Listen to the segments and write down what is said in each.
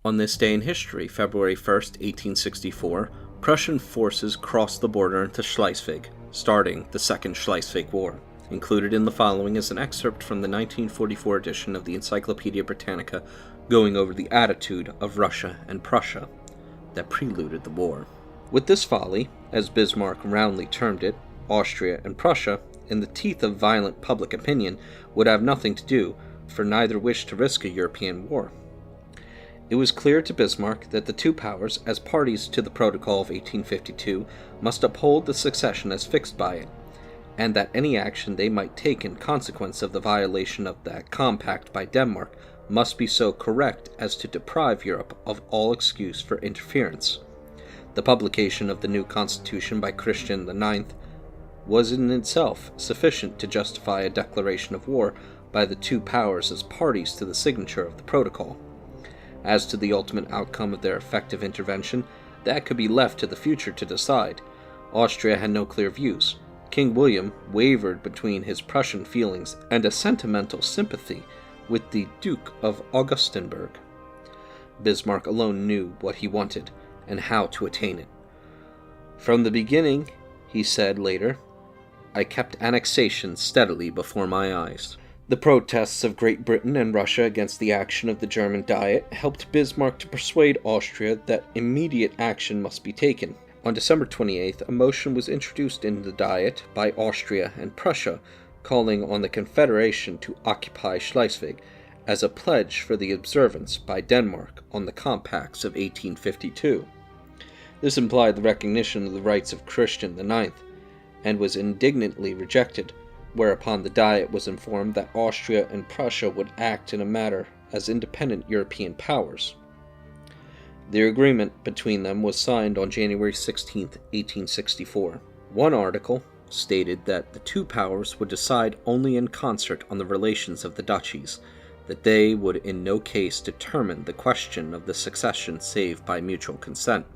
On this day in history, February 1st, 1864, Prussian forces crossed the border into Schleswig, starting the Second Schleswig War. Included in the following is an excerpt from the 1944 edition of the Encyclopedia Britannica going over the attitude of Russia and Prussia that preluded the war. With this folly, as Bismarck roundly termed it, Austria and Prussia, in the teeth of violent public opinion, would have nothing to do, for neither wished to risk a European war. It was clear to Bismarck that the two powers, as parties to the Protocol of 1852, must uphold the succession as fixed by it, and that any action they might take in consequence of the violation of that compact by Denmark must be so correct as to deprive Europe of all excuse for interference. The publication of the new constitution by Christian IX was in itself sufficient to justify a declaration of war by the two powers as parties to the signature of the protocol. As to the ultimate outcome of their effective intervention, that could be left to the future to decide. Austria had no clear views. King William wavered between his Prussian feelings and a sentimental sympathy with the Duke of Augustenburg. Bismarck alone knew what he wanted and how to attain it. "From the beginning," he said later, "I kept annexation steadily before my eyes." The protests of Great Britain and Russia against the action of the German Diet helped Bismarck to persuade Austria that immediate action must be taken. On December 28th, a motion was introduced in the Diet by Austria and Prussia, calling on the Confederation to occupy Schleswig as a pledge for the observance by Denmark on the compacts of 1852. This implied the recognition of the rights of Christian IX, and was indignantly rejected, whereupon the Diet was informed that Austria and Prussia would act in a matter as independent European powers. The agreement between them was signed on January 16, 1864. One article stated that the two powers would decide only in concert on the relations of the duchies, that they would in no case determine the question of the succession save by mutual consent.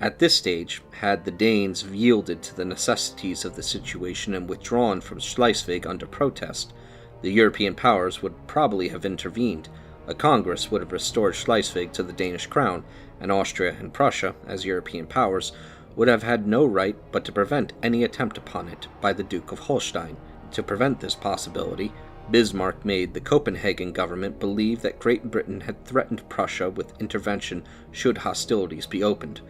At this stage, had the Danes yielded to the necessities of the situation and withdrawn from Schleswig under protest, the European powers would probably have intervened. A Congress would have restored Schleswig to the Danish crown, and Austria and Prussia, as European powers, would have had no right but to prevent any attempt upon it by the Duke of Holstein. To prevent this possibility, Bismarck made the Copenhagen government believe that Great Britain had threatened Prussia with intervention should hostilities be opened,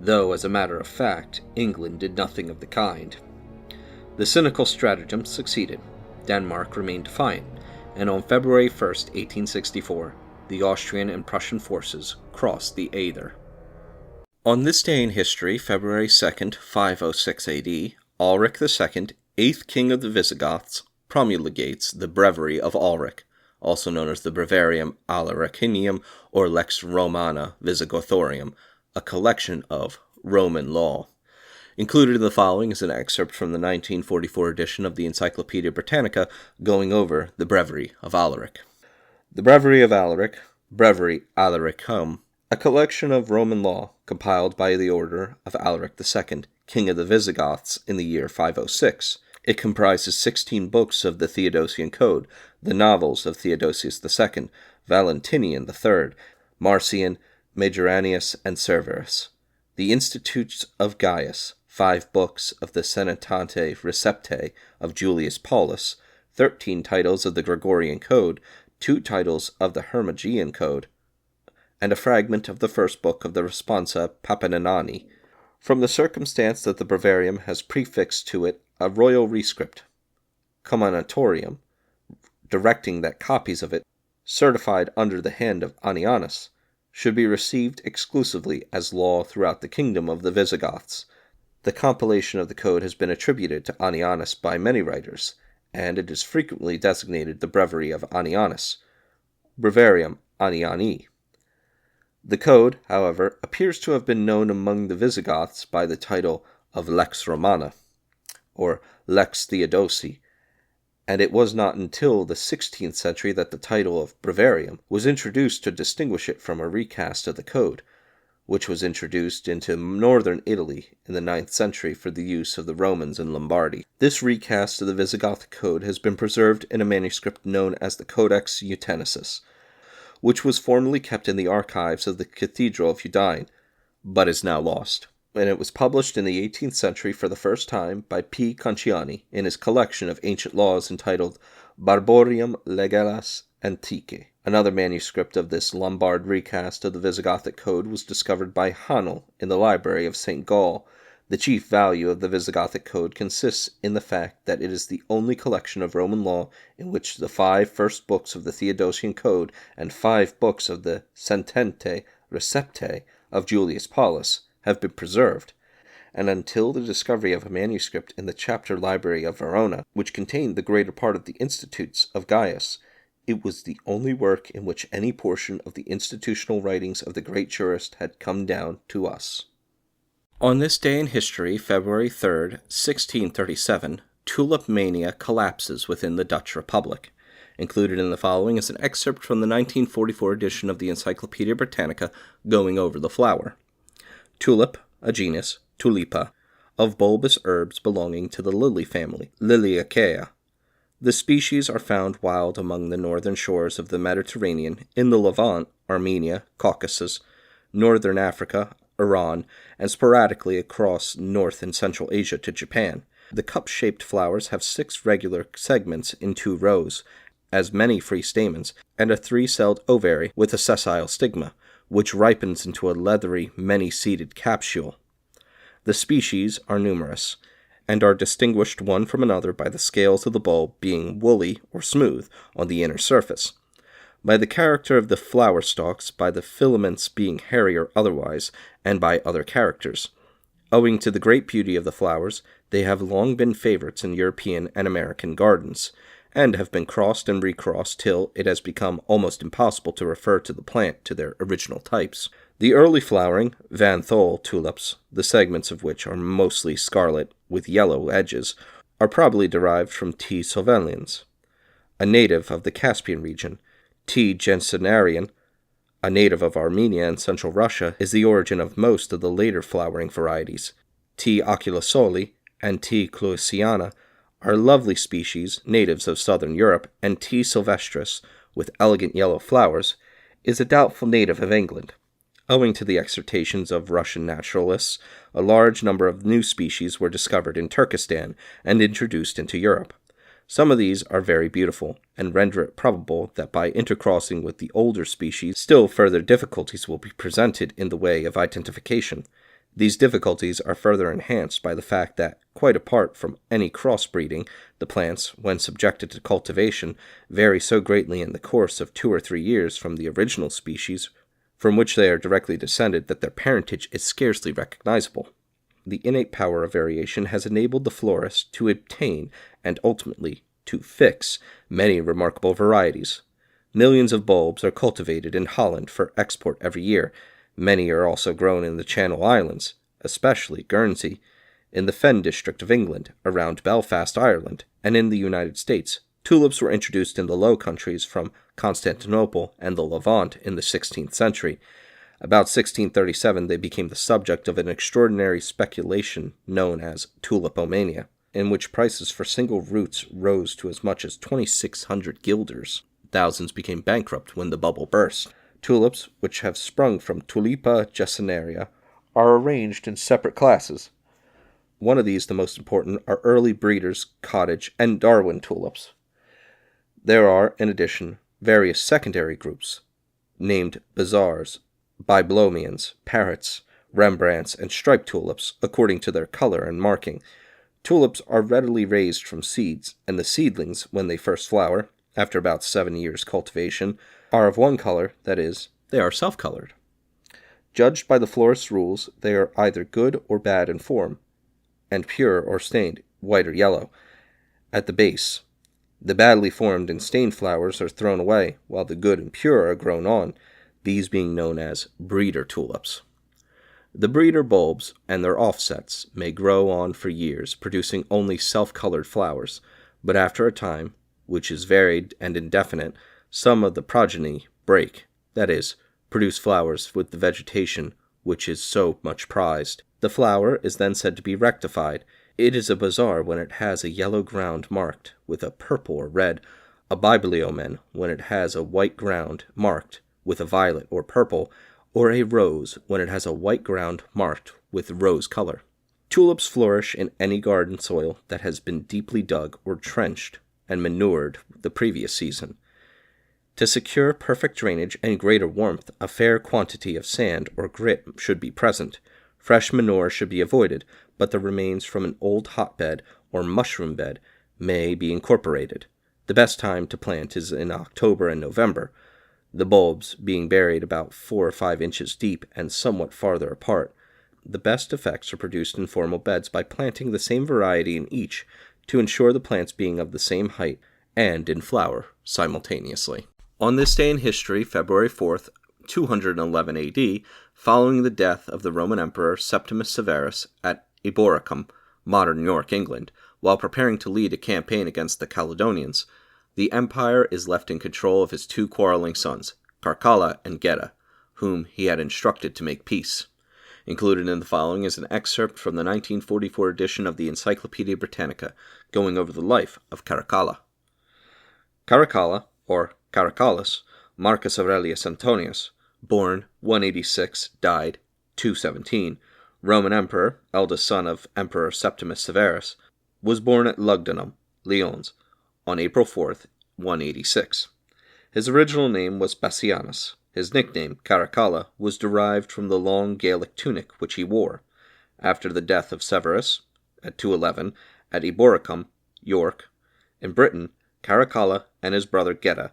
though, as a matter of fact, England did nothing of the kind. The cynical stratagem succeeded. Denmark remained defiant, and on February 1st, 1864, the Austrian and Prussian forces crossed the Ader. On this day in history, February 2nd, 506 AD, Ulrich II, 8th King of the Visigoths, promulgates the Breviary of Ulrich, also known as the Breviarium Alaricinum or Lex Romana Visigothorum, a collection of Roman law. Included in the following is an excerpt from the 1944 edition of the Encyclopedia Britannica going over the Breviary of Alaric. The Breviary of Alaric, Breviary Alaricum, a collection of Roman law compiled by the order of Alaric II, King of the Visigoths, in the year 506. It comprises 16 books of the Theodosian Code, the novels of Theodosius II, Valentinian III, Marcian, Majoranius, and Severus, the Institutes of Gaius, 5 books of the Senatante Receptae of Julius Paulus, 13 titles of the Gregorian Code, 2 titles of the Hermogean Code, and a fragment of the first book of the Responsa Papiniani. From the circumstance that the Breviarium has prefixed to it a royal rescript, Comminatorium, directing that copies of it, certified under the hand of Anianus, should be received exclusively as law throughout the kingdom of the Visigoths. The compilation of the code has been attributed to Anianus by many writers, and it is frequently designated the Breviary of Anianus, Breviarium Aniani. The code, however, appears to have been known among the Visigoths by the title of Lex Romana, or Lex Theodosi, and it was not until the 16th century that the title of Breviarium was introduced to distinguish it from a recast of the code, which was introduced into northern Italy in the 9th century for the use of the Romans in Lombardy. This recast of the Visigothic code has been preserved in a manuscript known as the Codex Eutenesis, which was formerly kept in the archives of the Cathedral of Udine, but is now lost. And it was published in the 18th century for the first time by P. Conciani in his collection of ancient laws entitled Barborium Legalas Antiquae. Another manuscript of this Lombard recast of the Visigothic Code was discovered by Hanel in the library of St. Gall. The chief value of the Visigothic Code consists in the fact that it is the only collection of Roman law in which the 5 first books of the Theodosian Code and 5 books of the Sentente Receptae of Julius Paulus have been preserved, and until the discovery of a manuscript in the chapter library of Verona, which contained the greater part of the Institutes of Gaius, it was the only work in which any portion of the institutional writings of the great jurist had come down to us. On this day in history, February 3rd, 1637, tulip mania collapses within the Dutch Republic. Included in the following is an excerpt from the 1944 edition of the Encyclopaedia Britannica going over the flower. Tulip, a genus, tulipa, of bulbous herbs belonging to the lily family, Liliaceae. The species are found wild among the northern shores of the Mediterranean, in the Levant, Armenia, Caucasus, northern Africa, Iran, and sporadically across North and Central Asia to Japan. The cup-shaped flowers have 6 regular segments in 2 rows, as many free stamens, and a 3-celled ovary with a sessile stigma, which ripens into a leathery, many-seeded capsule. The species are numerous, and are distinguished one from another by the scales of the bulb being woolly or smooth on the inner surface, by the character of the flower stalks, by the filaments being hairy or otherwise, and by other characters. Owing to the great beauty of the flowers, they have long been favorites in European and American gardens, and have been crossed and recrossed till it has become almost impossible to refer to the plant to their original types. The early flowering Van Thol tulips, the segments of which are mostly scarlet with yellow edges, are probably derived from T. sylvanians, a native of the Caspian region. T. jensenarian, a native of Armenia and central Russia, is the origin of most of the later flowering varieties. T. oculisoli and T. clusiana are lovely species, natives of southern Europe, and T. sylvestris, with elegant yellow flowers, is a doubtful native of England. Owing to the exhortations of Russian naturalists, a large number of new species were discovered in Turkestan and introduced into Europe. Some of these are very beautiful, and render it probable that by intercrossing with the older species, still further difficulties will be presented in the way of identification. These difficulties are further enhanced by the fact that, quite apart from any crossbreeding, the plants, when subjected to cultivation, vary so greatly in the course of 2 or 3 years from the original species, from which they are directly descended, that their parentage is scarcely recognizable. The innate power of variation has enabled the florist to obtain, and ultimately to fix, many remarkable varieties. Millions of bulbs are cultivated in Holland for export every year. Many are also grown in the Channel Islands, especially Guernsey, in the Fen district of England, around Belfast, Ireland, and in the United States. Tulips were introduced in the Low Countries from Constantinople and the Levant in the 16th century. About 1637 they became the subject of an extraordinary speculation known as tulipomania, in which prices for single roots rose to as much as 2,600 guilders. Thousands became bankrupt when the bubble burst. Tulips, which have sprung from Tulipa gessenaria, are arranged in separate classes. One of these, the most important, are early breeders, cottage, and Darwin tulips. There are, in addition, various secondary groups, named bazaars, biblomians, parrots, Rembrandts, and striped tulips, according to their color and marking. Tulips are readily raised from seeds, and the seedlings, when they first flower, after about 7 years' cultivation, are of one color, that is, they are self-colored. Judged by the florist's rules, they are either good or bad in form, and pure or stained, white or yellow, at the base. The badly formed and stained flowers are thrown away, while the good and pure are grown on, these being known as breeder tulips. The breeder bulbs and their offsets may grow on for years, producing only self-colored flowers, but after a time, which is varied and indefinite, some of the progeny break, that is, produce flowers with the vegetation which is so much prized. The flower is then said to be rectified. It is a bazaar when it has a yellow ground marked with a purple or red, a bibliomen when it has a white ground marked with a violet or purple, or a rose when it has a white ground marked with rose color. Tulips flourish in any garden soil that has been deeply dug or trenched and manured the previous season. To secure perfect drainage and greater warmth, a fair quantity of sand or grit should be present. Fresh manure should be avoided, but the remains from an old hotbed or mushroom bed may be incorporated. The best time to plant is in October and November, the bulbs being buried about 4 or 5 inches deep and somewhat farther apart. The best effects are produced in formal beds by planting the same variety in each to ensure the plants being of the same height and in flower simultaneously. On this day in history, February 4th, 211 AD, following the death of the Roman Emperor Septimus Severus at Eboracum, modern York, England, while preparing to lead a campaign against the Caledonians, the empire is left in control of his 2 quarreling sons, Caracalla and Geta, whom he had instructed to make peace. Included in the following is an excerpt from the 1944 edition of the Encyclopaedia Britannica, going over the life of Caracalla. Caracalla, or Caracallus, Marcus Aurelius Antonius, born 186, died 217, Roman Emperor, eldest son of Emperor Septimus Severus, was born at Lugdunum, Lyons, on April 4th, 186. His original name was Bassianus. His nickname, Caracalla, was derived from the long Gaelic tunic which he wore. After the death of Severus, at 211, at Eboracum, York, in Britain, Caracalla and his brother Geta,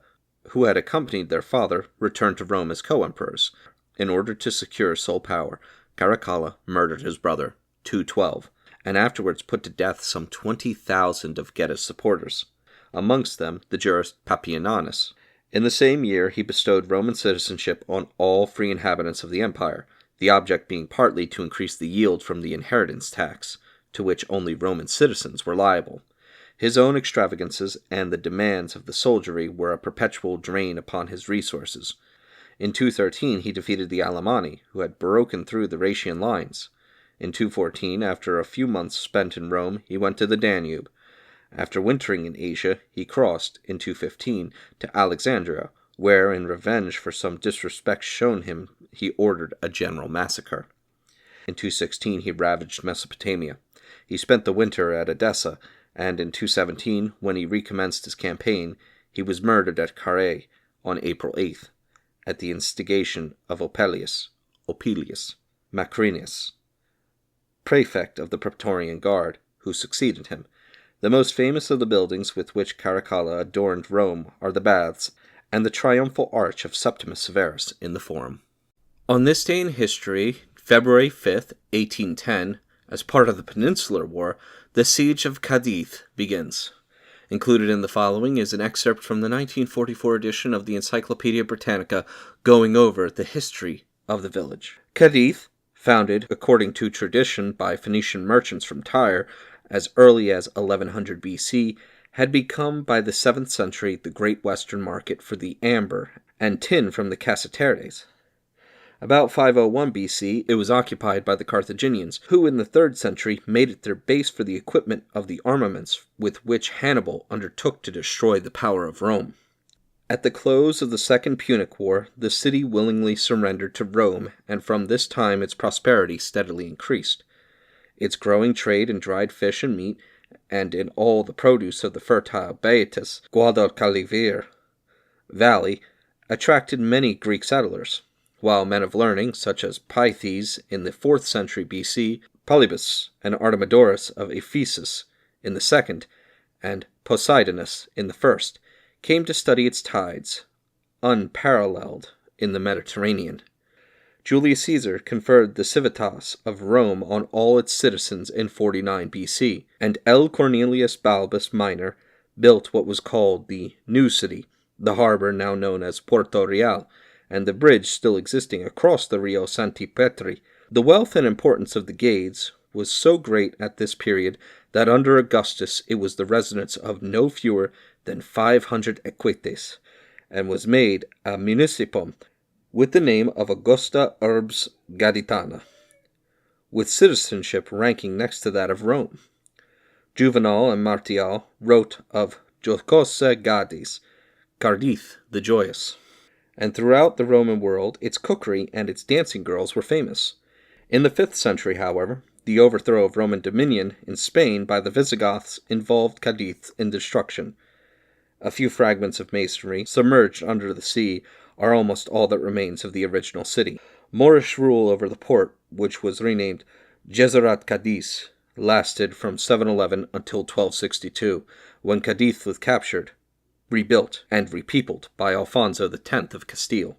who had accompanied their father, returned to Rome as co-emperors. In order to secure sole power, Caracalla murdered his brother, 212, and afterwards put to death some 20,000 of Geta's supporters, amongst them the jurist Papianus. In the same year he bestowed Roman citizenship on all free inhabitants of the empire, the object being partly to increase the yield from the inheritance tax, to which only Roman citizens were liable. His own extravagances and the demands of the soldiery were a perpetual drain upon his resources. In 213 he defeated the Alemanni, who had broken through the Rhaetian lines. In 214, after a few months spent in Rome, he went to the Danube. After wintering in Asia, he crossed, in 215, to Alexandria, where, in revenge for some disrespect shown him, he ordered a general massacre. In 216 he ravaged Mesopotamia. He spent the winter at Edessa, and in 217, when he recommenced his campaign, he was murdered at Carrhae on April 8th, at the instigation of Opelius Macrinus, prefect of the Praetorian Guard, who succeeded him. The most famous of the buildings with which Caracalla adorned Rome are the baths and the triumphal arch of Septimus Severus in the Forum. On this day in history, February 5th, 1810, as part of the Peninsular War, the siege of Cadiz begins. Included in the following is an excerpt from the 1944 edition of the Encyclopaedia Britannica going over the history of the village. Cadiz, founded according to tradition by Phoenician merchants from Tyre as early as 1100 BC, had become by the 7th century the great western market for the amber and tin from the Cassiteres. About 501 BC, it was occupied by the Carthaginians, who in the 3rd century made it their base for the equipment of the armaments with which Hannibal undertook to destroy the power of Rome. At the close of the Second Punic War, the city willingly surrendered to Rome, and from this time its prosperity steadily increased. Its growing trade in dried fish and meat, and in all the produce of the fertile Baetis Guadalquivir valley, attracted many Greek settlers, while men of learning, such as Pythes in the 4th century BC, Polybus and Artemidorus of Ephesus in the 2nd, and Poseidonus in the 1st, came to study its tides, unparalleled in the Mediterranean. Julius Caesar conferred the civitas of Rome on all its citizens in 49 BC, and L. Cornelius Balbus Minor built what was called the New City, the harbor now known as Porto Real, and the bridge still existing across the Rio Santi Petri. The wealth and importance of the Gades was so great at this period that under Augustus it was the residence of no fewer than 500 equites, and was made a municipum with the name of Augusta Urbs Gaditana, with citizenship ranking next to that of Rome. Juvenal and Martial wrote of Jocosa Gadis, Cardith the Joyous. and throughout the Roman world, its cookery and its dancing girls were famous. In the 5th century, however, the overthrow of Roman dominion in Spain by the Visigoths involved Cadiz in destruction. A few fragments of masonry, submerged under the sea, are almost all that remains of the original city. Moorish rule over the port, which was renamed Jezerat Cadiz, lasted from 711 until 1262, when Cadiz was captured, rebuilt, and repeopled by Alfonso X of Castile.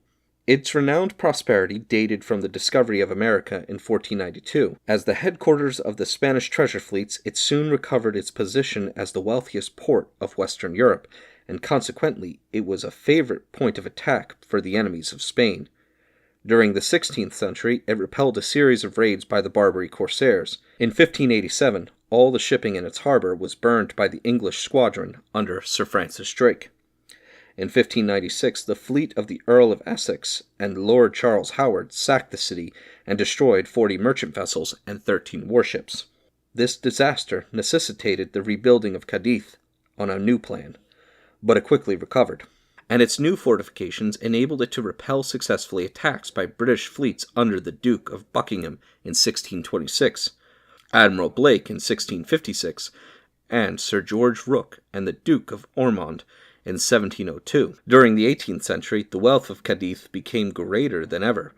Its renowned prosperity dated from the discovery of America in 1492. As the headquarters of the Spanish treasure fleets, it soon recovered its position as the wealthiest port of Western Europe, and consequently it was a favorite point of attack for the enemies of Spain. During the 16th century, it repelled a series of raids by the Barbary corsairs. In 1587, all the shipping in its harbor was burned by the English squadron under Sir Francis Drake. In 1596, the fleet of the Earl of Essex and Lord Charles Howard sacked the city and destroyed 40 merchant vessels and 13 warships. This disaster necessitated the rebuilding of Cadiz on a new plan, but it quickly recovered, and its new fortifications enabled it to repel successfully attacks by British fleets under the Duke of Buckingham in 1626, Admiral Blake in 1656, and Sir George Rooke and the Duke of Ormond in 1702. During the 18th century, the wealth of Cadiz became greater than ever.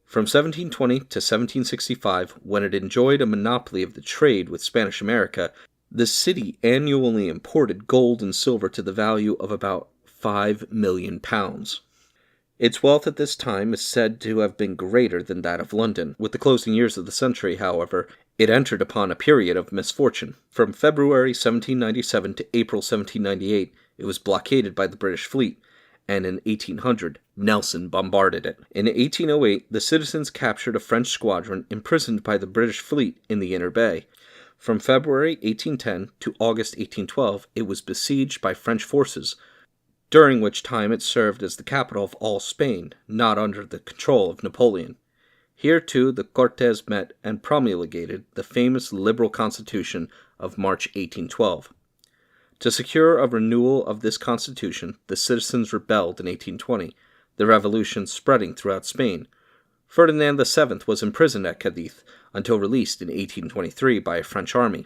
From 1720 to 1765, when it enjoyed a monopoly of the trade with Spanish America, the city annually imported gold and silver to the value of about £5 million. Its wealth at this time is said to have been greater than that of London. With the closing years of the century, however, it entered upon a period of misfortune. From February 1797 to April 1798, it was blockaded by the British fleet, and in 1800, Nelson bombarded it. In 1808, the citizens captured a French squadron imprisoned by the British fleet in the Inner Bay. From February 1810 to August 1812, it was besieged by French forces, during which time it served as the capital of all Spain, not under the control of Napoleon. Here, too, the Cortes met and promulgated the famous liberal constitution of March 1812. To secure a renewal of this constitution, the citizens rebelled in 1820, the revolution spreading throughout Spain. Ferdinand VII was imprisoned at Cadiz until released in 1823 by a French army.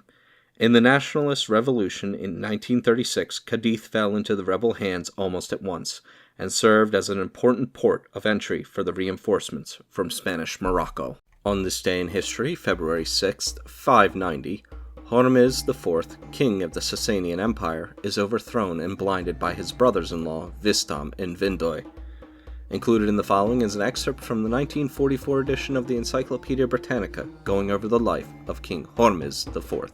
In the Nationalist Revolution in 1936, Cadiz fell into the rebel hands almost at once, and served as an important port of entry for the reinforcements from Spanish Morocco. On this day in history, February 6, 590, Hormizd IV, king of the Sasanian Empire, is overthrown and blinded by his brothers-in-law, Vistam and Vindoy. Included in the following is an excerpt from the 1944 edition of the Encyclopedia Britannica, going over the life of King Hormizd IV.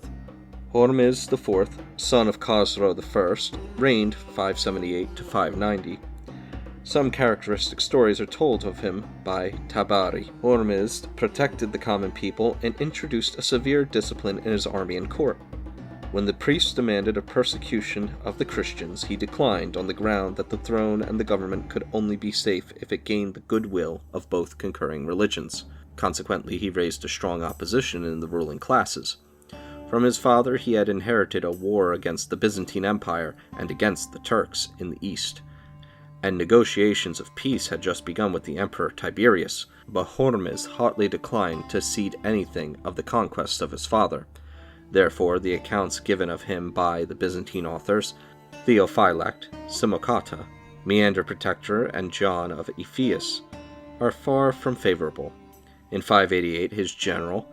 Hormizd IV, son of Khosrow I, reigned 578 to 590. Some characteristic stories are told of him by Tabari. Hormizd protected the common people and introduced a severe discipline in his army and court. When the priests demanded a persecution of the Christians, he declined on the ground that the throne and the government could only be safe if it gained the goodwill of both concurring religions. Consequently, he raised a strong opposition in the ruling classes. From his father, he had inherited a war against the Byzantine Empire and against the Turks in the east, and negotiations of peace had just begun with the Emperor Tiberius, but Hormizd hotly declined to cede anything of the conquests of his father. Therefore, the accounts given of him by the Byzantine authors, Theophylact, Simocata, Meander Protector, and John of Ephesus, are far from favorable. In 588, his general,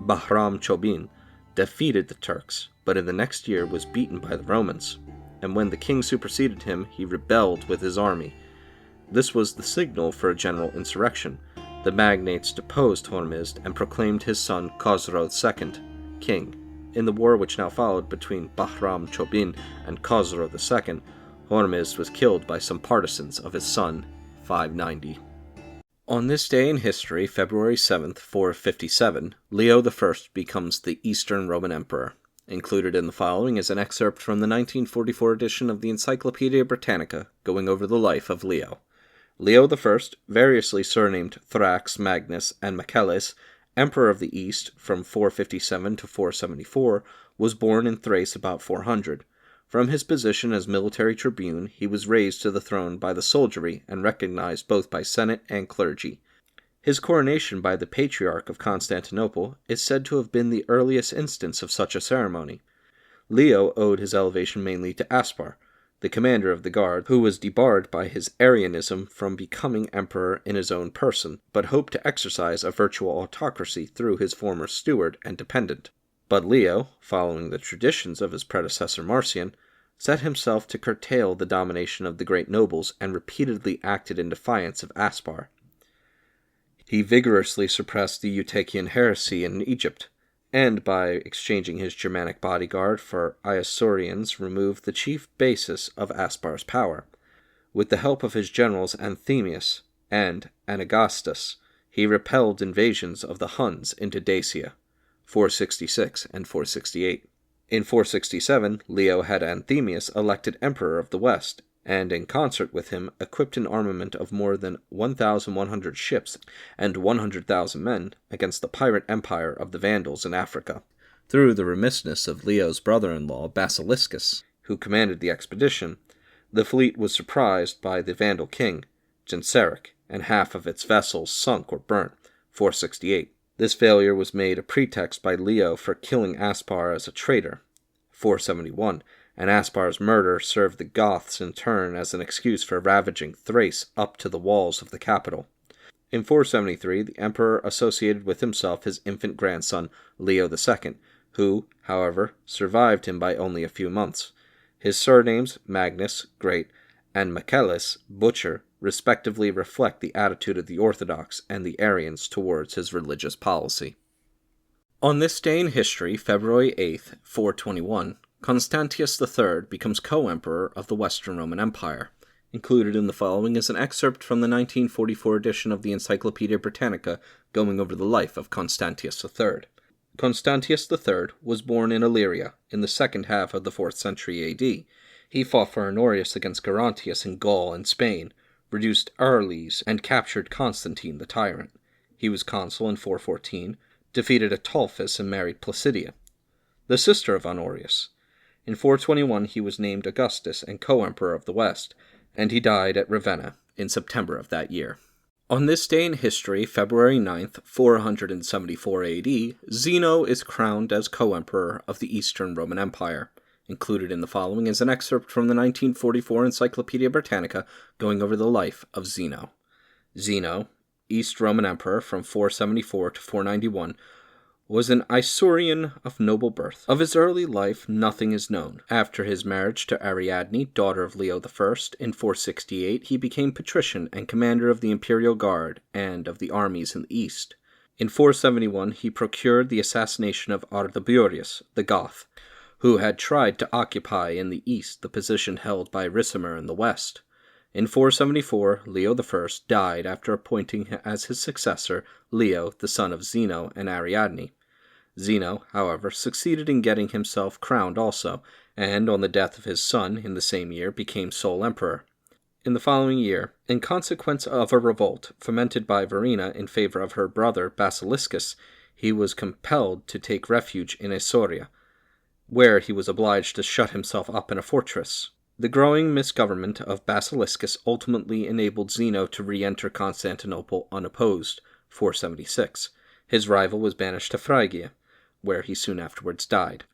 Bahram Chobin, defeated the Turks, but in the next year was beaten by the Romans, and when the king superseded him, he rebelled with his army. This was the signal for a general insurrection. The magnates deposed Hormizd and proclaimed his son Khosrow II king. In the war which now followed between Bahram Chobin and Khosrow II, Hormizd was killed by some partisans of his son, 590. On this day in history, February 7th, 457, Leo I becomes the Eastern Roman Emperor. Included in the following is an excerpt from the 1944 edition of the Encyclopedia Britannica, going over the life of Leo. Leo I, variously surnamed Thrax, Magnus, and Michaelis, Emperor of the East from 457 to 474, was born in Thrace about 400. From his position as military tribune, he was raised to the throne by the soldiery and recognized both by Senate and clergy. His coronation by the Patriarch of Constantinople is said to have been the earliest instance of such a ceremony. Leo owed his elevation mainly to Aspar, the commander of the guard, who was debarred by his Arianism from becoming emperor in his own person, but hoped to exercise a virtual autocracy through his former steward and dependent. But Leo, following the traditions of his predecessor Marcian, set himself to curtail the domination of the great nobles and repeatedly acted in defiance of Aspar. He vigorously suppressed the Eutychian heresy in Egypt, and by exchanging his Germanic bodyguard for Iasourians removed the chief basis of Aspar's power. With the help of his generals Anthemius and Anagastus, he repelled invasions of the Huns into Dacia, 466 and 468. In 467, Leo had Anthemius elected emperor of the West, and in concert with him equipped an armament of more than 1,100 ships and 100,000 men against the pirate empire of the Vandals in Africa. Through the remissness of Leo's brother-in-law Basiliscus, who commanded the expedition, the fleet was surprised by the Vandal king, Genseric, and half of its vessels sunk or burnt, 468. This failure was made a pretext by Leo for killing Aspar as a traitor, 471, and Aspar's murder served the Goths in turn as an excuse for ravaging Thrace up to the walls of the capital. In 473, the emperor associated with himself his infant grandson, Leo II, who, however, survived him by only a few months. His surnames, Magnus, Great, and Michaelis, Butcher, respectively reflect the attitude of the Orthodox and the Arians towards his religious policy. On this day in history, February 8th, 421, Constantius III becomes co-emperor of the Western Roman Empire. Included in the following is an excerpt from the 1944 edition of the Encyclopaedia Britannica going over the life of Constantius III. Constantius III was born in Illyria in the second half of the 4th century AD. He fought for Honorius against Gerontius in Gaul and Spain, reduced Arles, and captured Constantine the tyrant. He was consul in 414, defeated Ataulfus and married Placidia, the sister of Honorius. In 421 he was named Augustus and co-emperor of the West, and he died at Ravenna in September of that year. On this day in history, February 9th, 474 AD, Zeno is crowned as co-emperor of the Eastern Roman Empire. Included in the following is an excerpt from the 1944 Encyclopaedia Britannica going over the life of Zeno. Zeno, East Roman Emperor from 474 to 491, was an Isaurian of noble birth. Of his early life nothing is known. After his marriage to Ariadne, daughter of Leo I, in 468, he became patrician and commander of the imperial guard and of the armies in the east. In 471 he procured the assassination of Ardaburius, the Goth, who had tried to occupy in the east the position held by Ricimer in the west. In 474, Leo I died after appointing as his successor Leo, the son of Zeno and Ariadne. Zeno, however, succeeded in getting himself crowned also, and on the death of his son in the same year became sole emperor. In the following year, in consequence of a revolt fomented by Verina in favor of her brother Basiliscus, he was compelled to take refuge in Isauria, where he was obliged to shut himself up in a fortress. The growing misgovernment of Basiliscus ultimately enabled Zeno to re-enter Constantinople unopposed, 476. His rival was banished to Phrygia, where he soon afterwards died.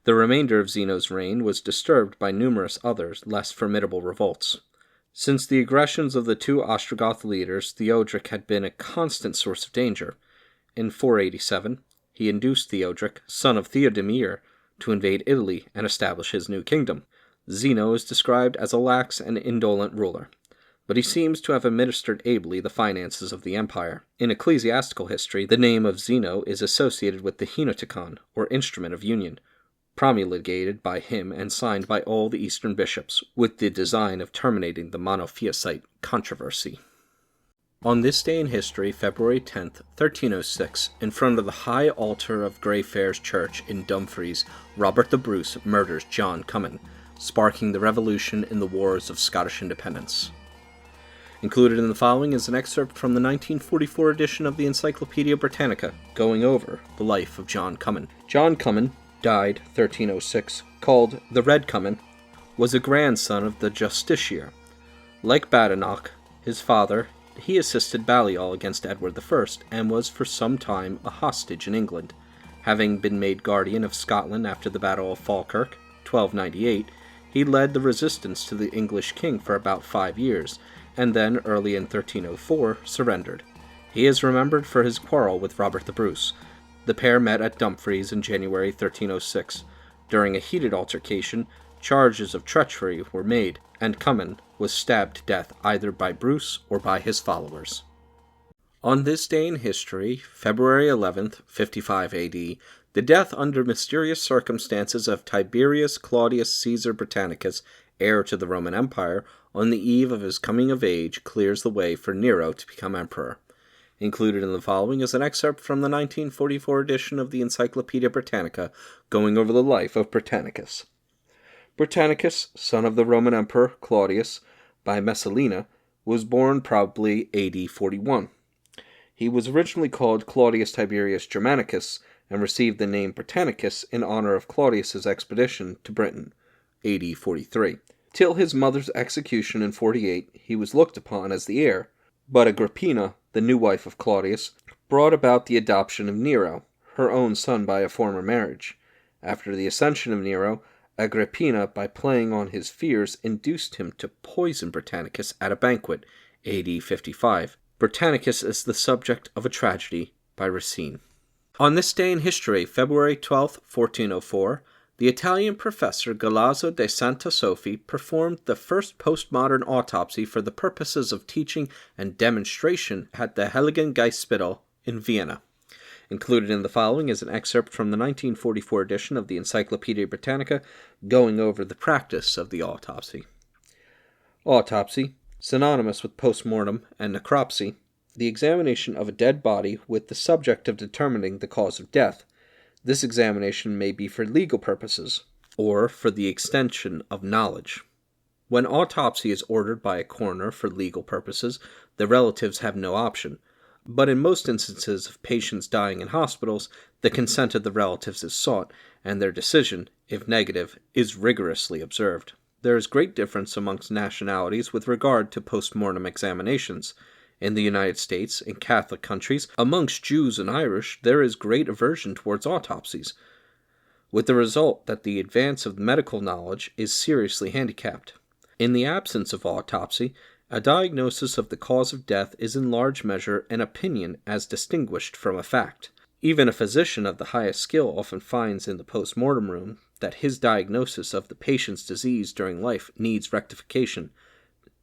The remainder of Zeno's reign was disturbed by numerous others, less formidable revolts. Since the aggressions of the two Ostrogoth leaders, Theodoric had been a constant source of danger. In 487, he induced Theodoric, son of Theodemir, to invade Italy and establish his new kingdom. Zeno is described as a lax and indolent ruler, but he seems to have administered ably the finances of the empire. In ecclesiastical history, the name of Zeno is associated with the Henoticon, or Instrument of Union, promulgated by him and signed by all the Eastern bishops, with the design of terminating the Monophysite controversy. On this day in history, February 10th, 1306, in front of the high altar of Greyfriars Church in Dumfries, Robert the Bruce murders John Cummin, sparking the revolution in the Wars of Scottish Independence. Included in the following is an excerpt from the 1944 edition of the Encyclopaedia Britannica, going over the life of John Cummin. John Cummin died 1306, called the Red Cummin, was a grandson of the justiciar. Like Badenoch, his father, he assisted Balliol against Edward I and was for some time a hostage in England. Having been made guardian of Scotland after the Battle of Falkirk, 1298, he led the resistance to the English king for about 5 years, and then, early in 1304, surrendered. He is remembered for his quarrel with Robert the Bruce. The pair met at Dumfries in January 1306. During a heated altercation, charges of treachery were made, and Cummin was stabbed to death either by Bruce or by his followers. On this day in history, February 11th, 55 AD, the death under mysterious circumstances of Tiberius Claudius Caesar Britannicus, heir to the Roman Empire, on the eve of his coming of age, clears the way for Nero to become emperor. Included in the following is an excerpt from the 1944 edition of the Encyclopaedia Britannica, going over the life of Britannicus. Britannicus, son of the Roman Emperor Claudius, by Messalina, was born probably AD 41. He was originally called Claudius Tiberius Germanicus, and received the name Britannicus in honor of Claudius's expedition to Britain, AD 43. Till his mother's execution in 48, he was looked upon as the heir, but Agrippina, the new wife of Claudius, brought about the adoption of Nero, her own son by a former marriage. After the ascension of Nero, Agrippina, by playing on his fears, induced him to poison Britannicus at a banquet, AD 55. Britannicus is the subject of a tragedy by Racine. On this day in history, February 12, 1404, the Italian professor Galazzo de Santa Sofia performed the first postmodern autopsy for the purposes of teaching and demonstration at the Heiligengeistspital in Vienna. Included in the following is an excerpt from the 1944 edition of the Encyclopaedia Britannica, going over the practice of the autopsy. Autopsy, synonymous with postmortem and necropsy, the examination of a dead body with the subject of determining the cause of death. This examination may be for legal purposes, or for the extension of knowledge. When autopsy is ordered by a coroner for legal purposes, the relatives have no option. But in most instances of patients dying in hospitals, the consent of the relatives is sought, and their decision, if negative, is rigorously observed. There is great difference amongst nationalities with regard to post-mortem examinations. In the United States, in Catholic countries, amongst Jews and Irish, there is great aversion towards autopsies, with the result that the advance of medical knowledge is seriously handicapped. In the absence of autopsy, a diagnosis of the cause of death is in large measure an opinion as distinguished from a fact. Even a physician of the highest skill often finds in the post-mortem room that his diagnosis of the patient's disease during life needs rectification.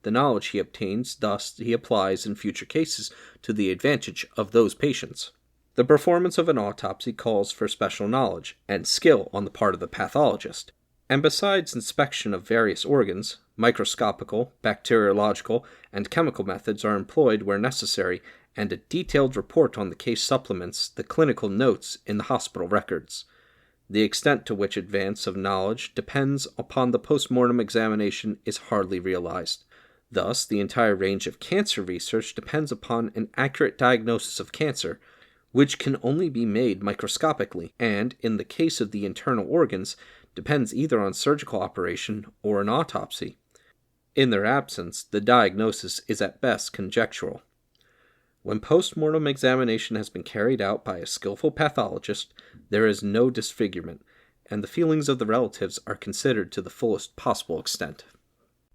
The knowledge he obtains, thus, he applies in future cases to the advantage of those patients. The performance of an autopsy calls for special knowledge and skill on the part of the pathologist, and besides inspection of various organs, microscopical, bacteriological, and chemical methods are employed where necessary, and a detailed report on the case supplements the clinical notes in the hospital records. The extent to which advance of knowledge depends upon the post-mortem examination is hardly realized. Thus, the entire range of cancer research depends upon an accurate diagnosis of cancer, which can only be made microscopically, and, in the case of the internal organs, depends either on surgical operation or an autopsy. In their absence, the diagnosis is at best conjectural. When post-mortem examination has been carried out by a skillful pathologist, there is no disfigurement, and the feelings of the relatives are considered to the fullest possible extent.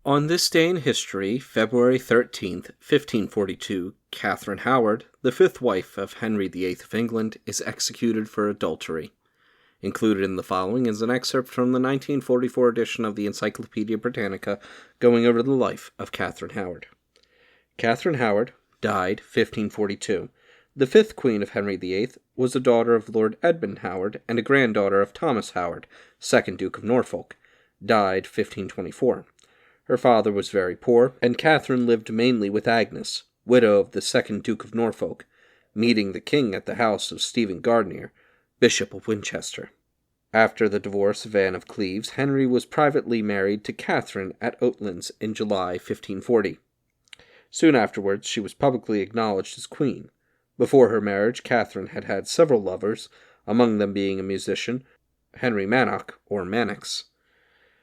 On this day in history, February 13th, 1542, Catherine Howard, the fifth wife of Henry VIII of England, is executed for adultery. Included in the following is an excerpt from the 1944 edition of the Encyclopaedia Britannica, going over the life of Catherine Howard. Catherine Howard died 1542. The fifth queen of Henry VIII was the daughter of Lord Edmund Howard and a granddaughter of Thomas Howard, 2nd Duke of Norfolk, died 1524. Her father was very poor, and Catherine lived mainly with Agnes, widow of the 2nd Duke of Norfolk, meeting the king at the house of Stephen Gardiner, Bishop of Winchester. After the divorce of Anne of Cleves, Henry was privately married to Catherine at Oatlands in July 1540. Soon afterwards, she was publicly acknowledged as queen. Before her marriage, Catherine had had several lovers, among them being a musician, Henry Manock, or Mannix.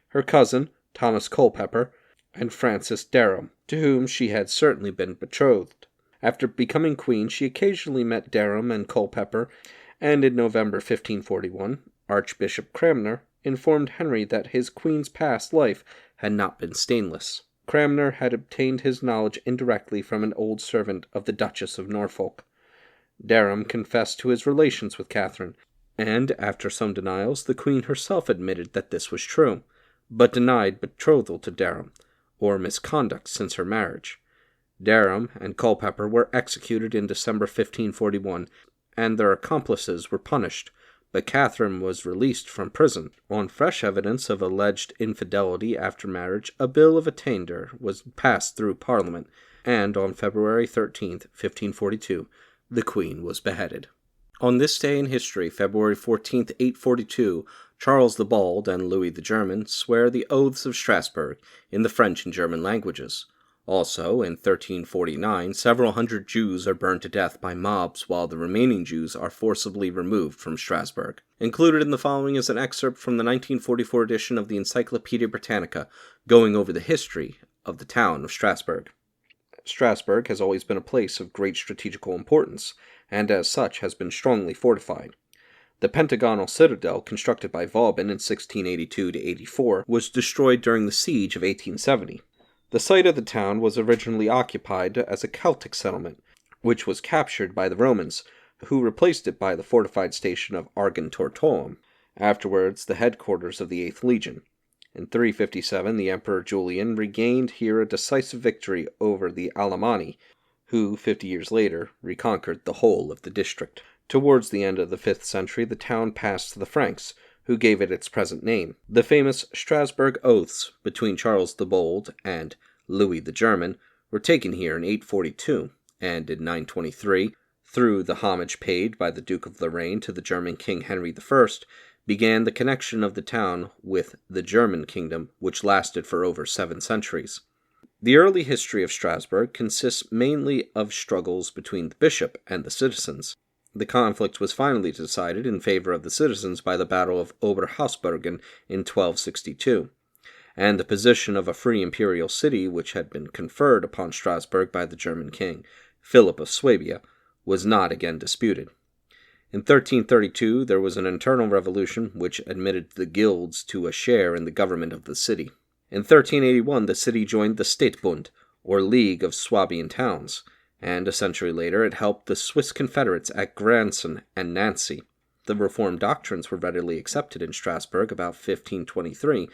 Her cousin, Thomas Culpeper, and Frances Derham, to whom she had certainly been betrothed. After becoming queen, she occasionally met Derham and Culpeper, and in November 1541, Archbishop Cranmer informed Henry that his queen's past life had not been stainless. Cranmer had obtained his knowledge indirectly from an old servant of the Duchess of Norfolk. Derham confessed to his relations with Catherine, and after some denials, the queen herself admitted that this was true, but denied betrothal to Derham, or misconduct since her marriage. Derham and Culpeper were executed in December 1541, and their accomplices were punished, but Catherine was released from prison. On fresh evidence of alleged infidelity after marriage, a bill of attainder was passed through Parliament, and on February 13, 1542, the Queen was beheaded. On this day in history, February 14, 842, Charles the Bald and Louis the German swear the oaths of Strasbourg in the French and German languages. Also, in 1349, several hundred Jews are burned to death by mobs while the remaining Jews are forcibly removed from Strasbourg. Included in the following is an excerpt from the 1944 edition of the Encyclopaedia Britannica, going over the history of the town of Strasbourg. Strasbourg has always been a place of great strategical importance, and as such has been strongly fortified. The pentagonal citadel constructed by Vauban in 1682-84 was destroyed during the siege of 1870. The site of the town was originally occupied as a Celtic settlement, which was captured by the Romans, who replaced it by the fortified station of Argentortorum, afterwards the headquarters of the 8th Legion. In 357, the Emperor Julian regained here a decisive victory over the Alemanni, who 50 years later reconquered the whole of the district. Towards the end of the 5th century, the town passed to the Franks, who gave it its present name. The famous Strasbourg oaths between Charles the Bold and Louis the German were taken here in 842, and in 923, through the homage paid by the Duke of Lorraine to the German King Henry I, began the connection of the town with the German kingdom, which lasted for over 7 centuries. The early history of Strasbourg consists mainly of struggles between the bishop and the citizens. The conflict was finally decided in favor of the citizens by the Battle of Oberhausbergen in 1262, and the position of a free imperial city, which had been conferred upon Strasbourg by the German king, Philip of Swabia, was not again disputed. In 1332, there was an internal revolution which admitted the guilds to a share in the government of the city. In 1381, the city joined the Städtebund, or League of Swabian Towns, and a century later it helped the Swiss Confederates at Granson and Nancy. The Reformed doctrines were readily accepted in Strasbourg about 1523,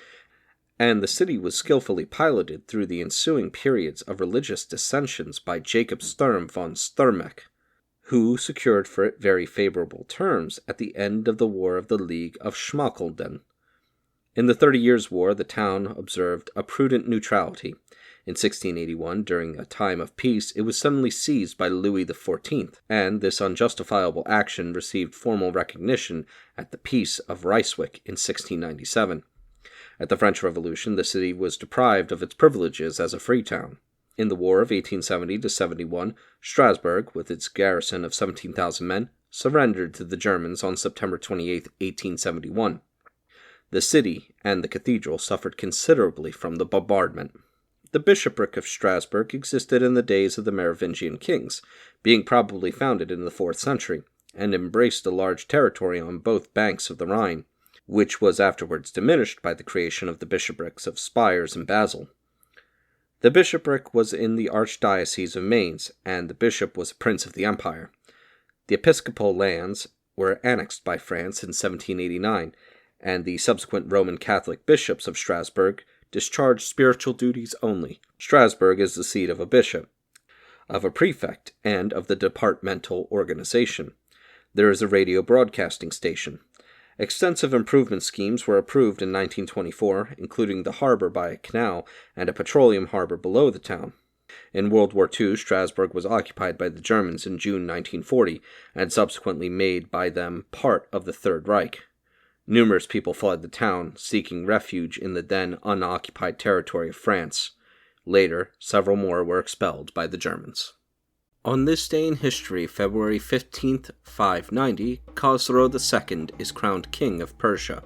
and the city was skillfully piloted through the ensuing periods of religious dissensions by Jacob Sturm von Sturmeck, who secured for it very favorable terms at the end of the War of the League of Schmalkalden. In the 30 Years' War, the town observed a prudent neutrality. In 1681, during a time of peace, it was suddenly seized by Louis XIV, and this unjustifiable action received formal recognition at the Peace of Ryswick in 1697. At the French Revolution, the city was deprived of its privileges as a free town. In the War of 1870-71, Strasbourg, with its garrison of 17,000 men, surrendered to the Germans on September 28, 1871. The city and the cathedral suffered considerably from the bombardment. The bishopric of Strasbourg existed in the days of the Merovingian kings, being probably founded in the 4th century, and embraced a large territory on both banks of the Rhine, which was afterwards diminished by the creation of the bishoprics of Spires and Basel. The bishopric was in the Archdiocese of Mainz, and the bishop was a prince of the empire. The episcopal lands were annexed by France in 1789, and the subsequent Roman Catholic bishops of Strasbourg discharged spiritual duties only. Strasbourg is the seat of a bishop, of a prefect, and of the departmental organization. There is a radio broadcasting station. Extensive improvement schemes were approved in 1924, including the harbor by a canal and a petroleum harbor below the town. In World War II, Strasbourg was occupied by the Germans in June 1940, and subsequently made by them part of the Third Reich. Numerous people fled the town, seeking refuge in the then unoccupied territory of France. Later, several more were expelled by the Germans. On this day in history, February 15th, 590, Khosrow II is crowned king of Persia.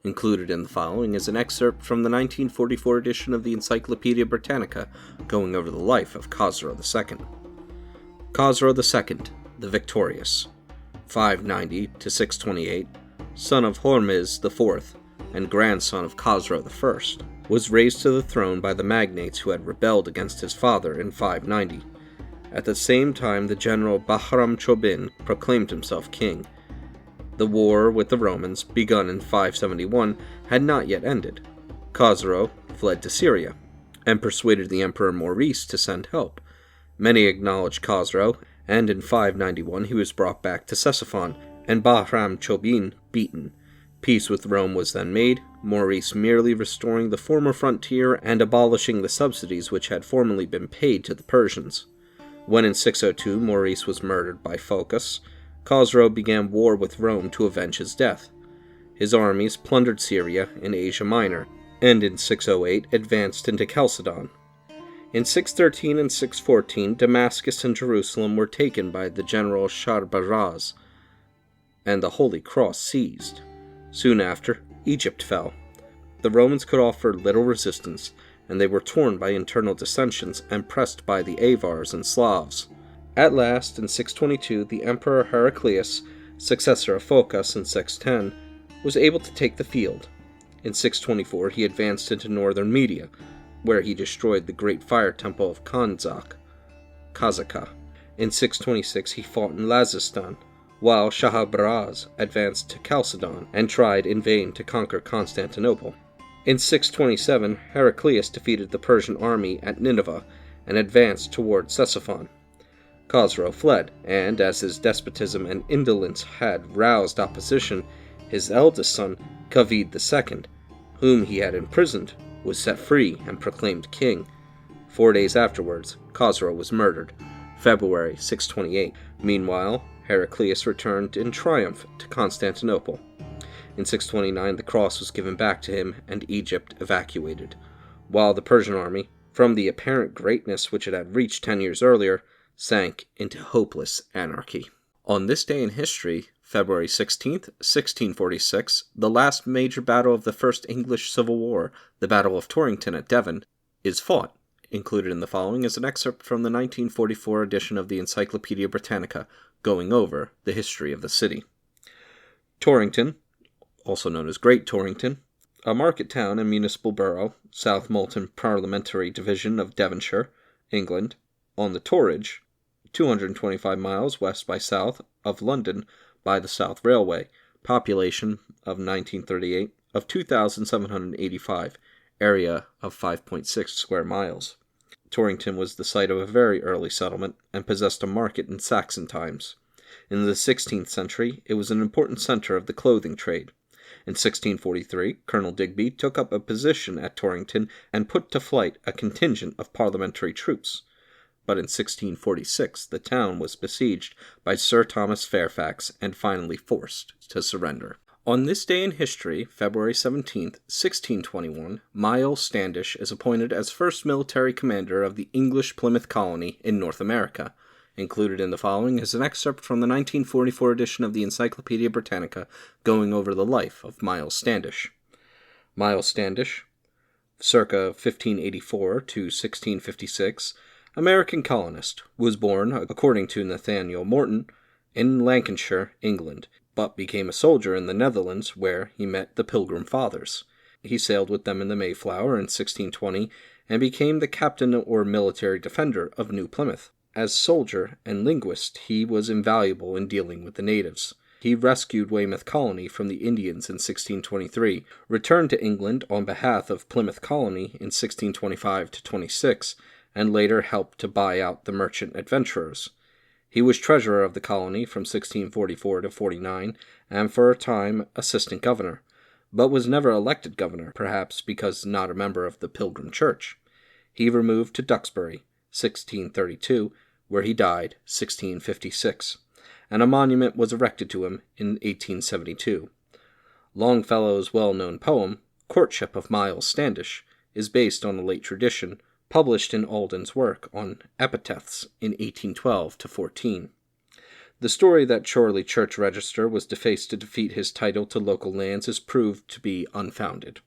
Included in the following is an excerpt from the 1944 edition of the Encyclopedia Britannica, going over the life of Khosrow II. Khosrow II, the Victorious, 590 to 628, son of Hormizd IV, and grandson of Khosrow I, was raised to the throne by the magnates who had rebelled against his father in 590. At the same time, the general Bahram Chobin proclaimed himself king. The war with the Romans, begun in 571, had not yet ended. Khosrow fled to Syria and persuaded the Emperor Maurice to send help. Many acknowledged Khosrow, and in 591 he was brought back to Ctesiphon, and Bahram Chobin beaten. Peace with Rome was then made, Maurice merely restoring the former frontier and abolishing the subsidies which had formerly been paid to the Persians. When in 602 Maurice was murdered by Phocas, Khosrow began war with Rome to avenge his death. His armies plundered Syria and Asia Minor, and in 608 advanced into Chalcedon. In 613 and 614 Damascus and Jerusalem were taken by the general Sharbaraz, and the Holy Cross seized. Soon after, Egypt fell. The Romans could offer little resistance, and they were torn by internal dissensions and pressed by the Avars and Slavs. At last, in 622, the Emperor Heraclius, successor of Phocas in 610, was able to take the field. In 624, he advanced into northern Media, where he destroyed the great fire temple of Kazakh. In 626, he fought in Lazistan, while Shahabraz advanced to Chalcedon and tried in vain to conquer Constantinople. In 627, Heraclius defeated the Persian army at Nineveh and advanced toward Ctesiphon. Khosrow fled, and as his despotism and indolence had roused opposition, his eldest son, Khalid II, whom he had imprisoned, was set free and proclaimed king. 4 days afterwards, Khosrow was murdered, February 628. Meanwhile, Heraclius returned in triumph to Constantinople. In 629, the cross was given back to him and Egypt evacuated, while the Persian army, from the apparent greatness which it had reached 10 years earlier, sank into hopeless anarchy. On this day in history, February 16th, 1646, the last major battle of the First English Civil War, the Battle of Torrington at Devon, is fought. Included in the following is an excerpt from the 1944 edition of the Encyclopedia Britannica, going over the history of the city. Torrington, also known as Great Torrington, a market town and municipal borough, South Molton Parliamentary Division of Devonshire, England, on the Torridge, 225 miles west by south of London by the South Railway, population of 1938 of 2,785, area of 5.6 square miles. Torrington was the site of a very early settlement and possessed a market in Saxon times. In the 16th century, it was an important center of the clothing trade. In 1643, Colonel Digby took up a position at Torrington and put to flight a contingent of parliamentary troops. But in 1646, the town was besieged by Sir Thomas Fairfax and finally forced to surrender. On this day in history, February 17th, 1621, Miles Standish is appointed as first military commander of the English Plymouth colony in North America. Included in the following is an excerpt from the 1944 edition of the Encyclopedia Britannica, going over the life of Miles Standish. Miles Standish, circa 1584 to 1656, American colonist, was born, according to Nathaniel Morton, in Lancashire, England, but became a soldier in the Netherlands, where he met the Pilgrim Fathers. He sailed with them in the Mayflower in 1620 and became the captain or military defender of New Plymouth. As soldier and linguist, he was invaluable in dealing with the natives. He rescued Weymouth Colony from the Indians in 1623, returned to England on behalf of Plymouth Colony in 1625 to 26, and later helped to buy out the merchant adventurers. He was treasurer of the colony from 1644 to 49, and for a time assistant governor, but was never elected governor, perhaps because not a member of the Pilgrim Church. He removed to Duxbury, 1632, where he died, 1656, and a monument was erected to him in 1872. Longfellow's well-known poem, Courtship of Miles Standish, is based on a late tradition, published in Alden's work on epitaphs in 1812 to 14. The story that Chorley Church Register was defaced to defeat his title to local lands is proved to be unfounded.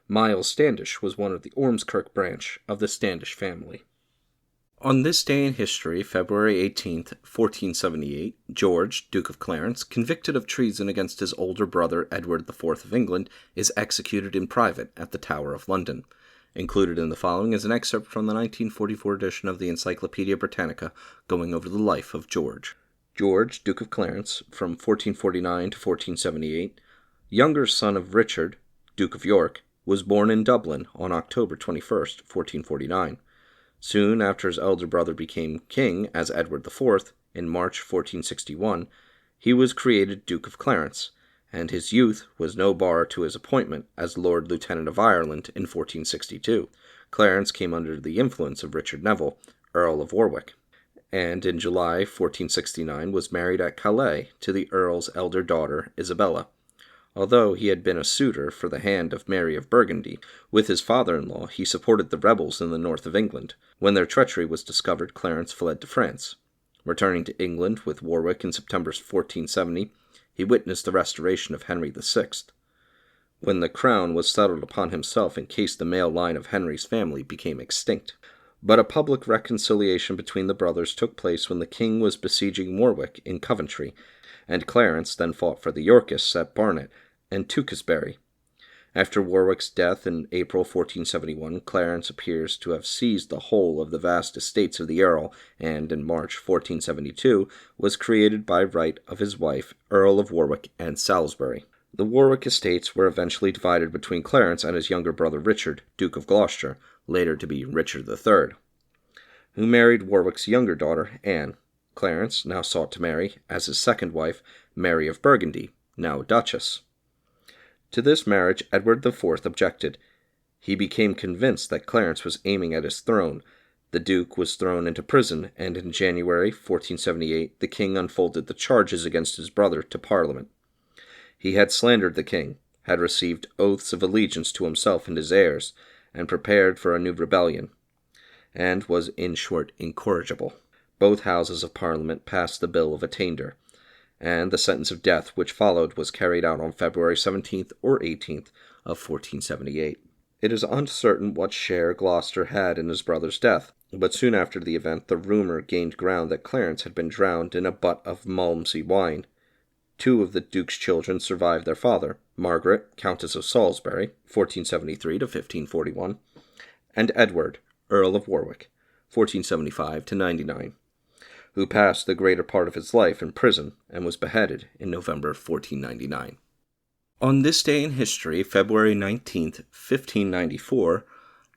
Miles Standish was one of the Ormskirk branch of the Standish family. On this day in history, February 18th, 1478, George, Duke of Clarence, convicted of treason against his older brother Edward IV of England, is executed in private at the Tower of London. Included in the following is an excerpt from the 1944 edition of the Encyclopedia Britannica, going over the life of George. George, Duke of Clarence, from 1449 to 1478, younger son of Richard, Duke of York, was born in Dublin on October 21st, 1449. Soon after his elder brother became king as Edward IV, in March 1461, he was created Duke of Clarence, and his youth was no bar to his appointment as Lord Lieutenant of Ireland in 1462. Clarence came under the influence of Richard Neville, Earl of Warwick, and in July 1469 was married at Calais to the Earl's elder daughter, Isabella. Although he had been a suitor for the hand of Mary of Burgundy, with his father-in-law he supported the rebels in the north of England. When their treachery was discovered, Clarence fled to France. Returning to England with Warwick in September 1470, he witnessed the restoration of Henry VI. When the crown was settled upon himself in case the male line of Henry's family became extinct. But a public reconciliation between the brothers took place when the king was besieging Warwick in Coventry, and Clarence then fought for the Yorkists at Barnet and Tewkesbury. After Warwick's death in April 1471, Clarence appears to have seized the whole of the vast estates of the Earl, and in March 1472 was created by right of his wife, Earl of Warwick and Salisbury. The Warwick estates were eventually divided between Clarence and his younger brother Richard, Duke of Gloucester, later to be Richard III, who married Warwick's younger daughter, Anne. Clarence now sought to marry, as his second wife, Mary of Burgundy, now Duchess. To this marriage Edward IV objected. He became convinced that Clarence was aiming at his throne. The Duke was thrown into prison, and in January 1478 the king unfolded the charges against his brother to Parliament. He had slandered the king, had received oaths of allegiance to himself and his heirs, and prepared for a new rebellion, and was in short incorrigible. Both houses of Parliament passed the Bill of Attainder, and the sentence of death which followed was carried out on February 17th or 18th of 1478. It is uncertain what share Gloucester had in his brother's death, but soon after the event the rumour gained ground that Clarence had been drowned in a butt of Malmsey wine. Two of the Duke's children survived their father, Margaret, Countess of Salisbury, 1473 to 1541, and Edward, Earl of Warwick, 1475 to 99. Who passed the greater part of his life in prison and was beheaded in November 1499. On this day in history, February 19th, 1594,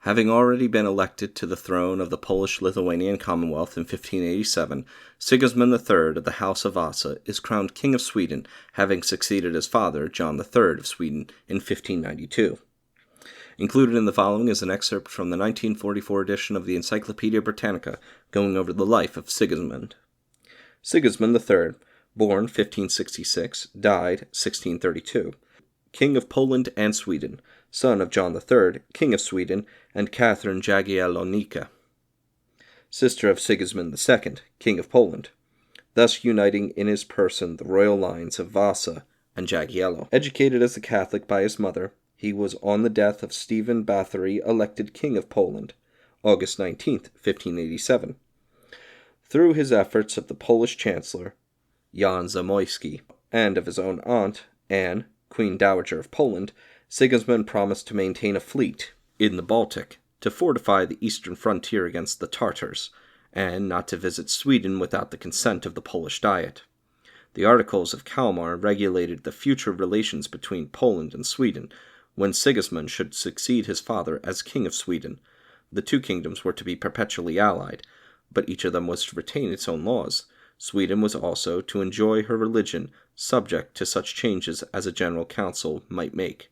having already been elected to the throne of the Polish-Lithuanian Commonwealth in 1587, Sigismund III of the House of Vasa is crowned King of Sweden, having succeeded his father, John III of Sweden, in 1592. Included in the following is an excerpt from the 1944 edition of the Encyclopedia Britannica, going over the life of Sigismund. Sigismund III, born 1566, died 1632. King of Poland and Sweden, son of John III, King of Sweden, and Catherine Jagiellonica, sister of Sigismund II, King of Poland, thus uniting in his person the royal lines of Vasa and Jagiello. Educated as a Catholic by his mother, he was on the death of Stephen Bathory elected King of Poland, August 19, 1587. Through his efforts of the Polish Chancellor, Jan Zamoyski, and of his own aunt, Anne, Queen Dowager of Poland, Sigismund promised to maintain a fleet in the Baltic to fortify the eastern frontier against the Tartars, and not to visit Sweden without the consent of the Polish Diet. The Articles of Kalmar regulated the future relations between Poland and Sweden, when Sigismund should succeed his father as King of Sweden. The two kingdoms were to be perpetually allied, but each of them was to retain its own laws. Sweden was also to enjoy her religion, subject to such changes as a general council might make.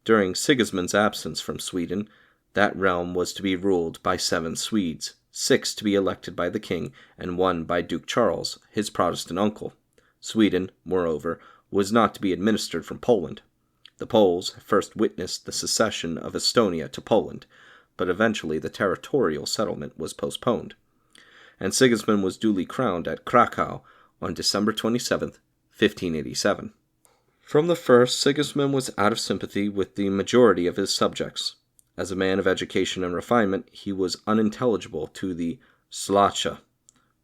During Sigismund's absence from Sweden, that realm was to be ruled by 7 Swedes, 6 to be elected by the king, and 1 by Duke Charles, his Protestant uncle. Sweden, moreover, was not to be administered from Poland. The Poles first witnessed the secession of Estonia to Poland, but eventually the territorial settlement was postponed, and Sigismund was duly crowned at Krakow on December 27, 1587. From the first, Sigismund was out of sympathy with the majority of his subjects. As a man of education and refinement, he was unintelligible to the Szlachta,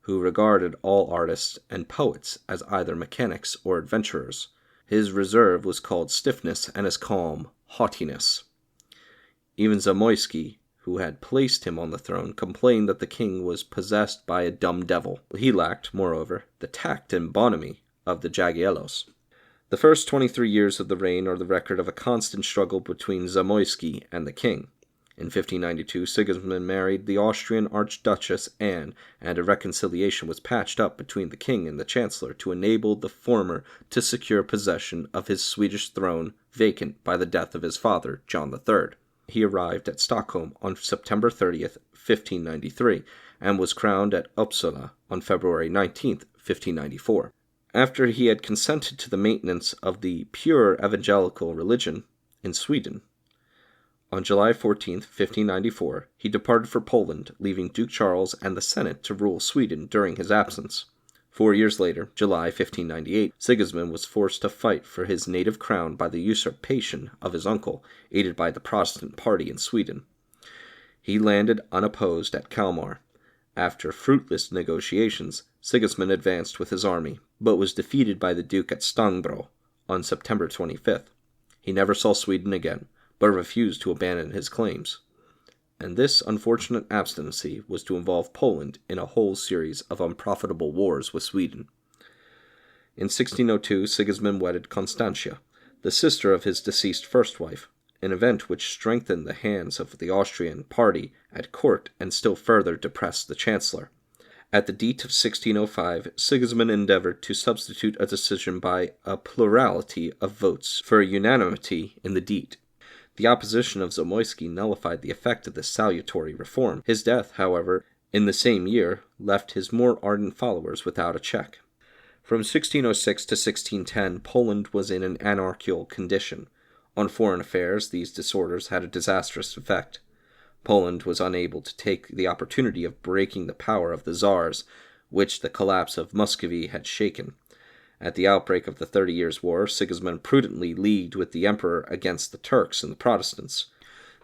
who regarded all artists and poets as either mechanics or adventurers. His reserve was called stiffness, and his calm, haughtiness. Even Zamoyski, who had placed him on the throne, complained that the king was possessed by a dumb devil. He lacked, moreover, the tact and bonhomie of the Jagiellos. The first 23 years of the reign are the record of a constant struggle between Zamoyski and the king. In 1592, Sigismund married the Austrian Archduchess Anne, and a reconciliation was patched up between the king and the chancellor to enable the former to secure possession of his Swedish throne vacant by the death of his father, John III. He arrived at Stockholm on September 30th, 1593, and was crowned at Uppsala on February 19th, 1594. After he had consented to the maintenance of the pure evangelical religion in Sweden. On July 14, 1594, he departed for Poland, leaving Duke Charles and the Senate to rule Sweden during his absence. 4 years later, July 1598, Sigismund was forced to fight for his native crown by the usurpation of his uncle, aided by the Protestant party in Sweden. He landed unopposed at Kalmar. After fruitless negotiations, Sigismund advanced with his army, but was defeated by the Duke at Stangbro on September 25th. He never saw Sweden again, but refused to abandon his claims. And this unfortunate abstinency was to involve Poland in a whole series of unprofitable wars with Sweden. In 1602, Sigismund wedded Constantia, the sister of his deceased first wife, an event which strengthened the hands of the Austrian party at court and still further depressed the chancellor. At the Diet of 1605, Sigismund endeavored to substitute a decision by a plurality of votes for a unanimity in the Diet. The opposition of Zamoyski nullified the effect of this salutary reform. His death, however, in the same year, left his more ardent followers without a check. From 1606 to 1610, Poland was in an anarchical condition. On foreign affairs, these disorders had a disastrous effect. Poland was unable to take the opportunity of breaking the power of the Tsars, which the collapse of Muscovy had shaken. At the outbreak of the 30 Years' War, Sigismund prudently leagued with the emperor against the Turks and the Protestants.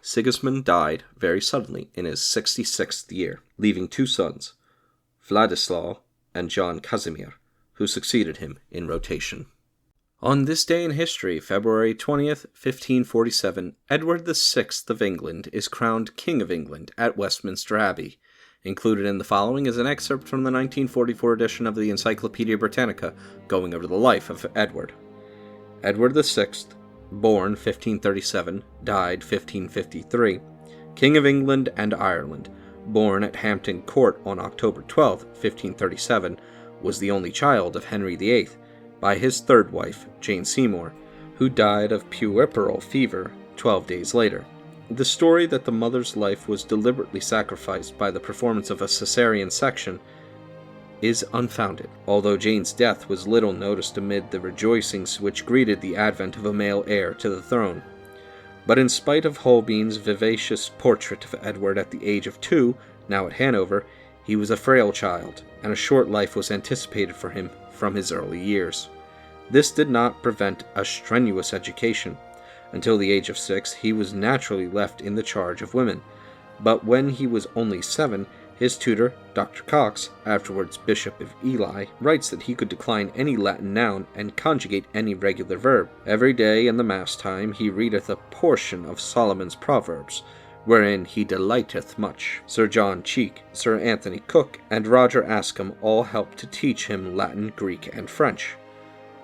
Sigismund died very suddenly in his 66th year, leaving 2 sons, Vladislav and John Casimir, who succeeded him in rotation. On this day in history, February 20th, 1547, Edward VI of England is crowned King of England at Westminster Abbey. Included in the following is an excerpt from the 1944 edition of the Encyclopaedia Britannica, going over the life of Edward. Edward VI, born 1537, died 1553, King of England and Ireland, born at Hampton Court on October 12, 1537, was the only child of Henry VIII, by his third wife, Jane Seymour, who died of puerperal fever 12 days later. The story that the mother's life was deliberately sacrificed by the performance of a cesarean section is unfounded, although Jane's death was little noticed amid the rejoicings which greeted the advent of a male heir to the throne. But in spite of Holbein's vivacious portrait of Edward at the age of 2, now at Hanover, he was a frail child, and a short life was anticipated for him from his early years. This did not prevent a strenuous education. Until the age of 6, he was naturally left in the charge of women, but when he was only 7, his tutor, Dr. Cox, afterwards Bishop of Ely, writes that he could decline any Latin noun and conjugate any regular verb. Every day in the Mass time he readeth a portion of Solomon's Proverbs, wherein he delighteth much. Sir John Cheek, Sir Anthony Cook, and Roger Ascham all helped to teach him Latin, Greek, and French.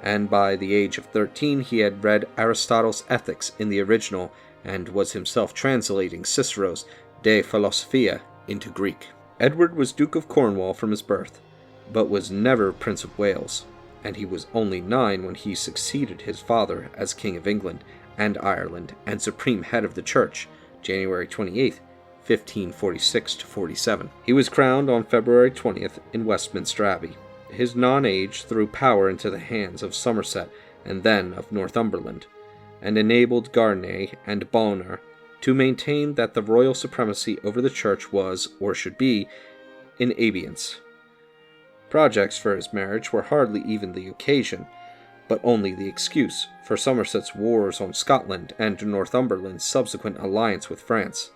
And by the age of 13 he had read Aristotle's Ethics in the original, and was himself translating Cicero's De Philosophia into Greek. Edward was Duke of Cornwall from his birth, but was never Prince of Wales, and he was only 9 when he succeeded his father as King of England and Ireland and Supreme Head of the Church, January 28, 1546-47. He was crowned on February 20th in Westminster Abbey. His non-age threw power into the hands of Somerset and then of Northumberland, and enabled Gardiner and Bonner to maintain that the royal supremacy over the church was, or should be, in abeyance. Projects for his marriage were hardly even the occasion, but only the excuse for Somerset's wars on Scotland and Northumberland's subsequent alliance with France.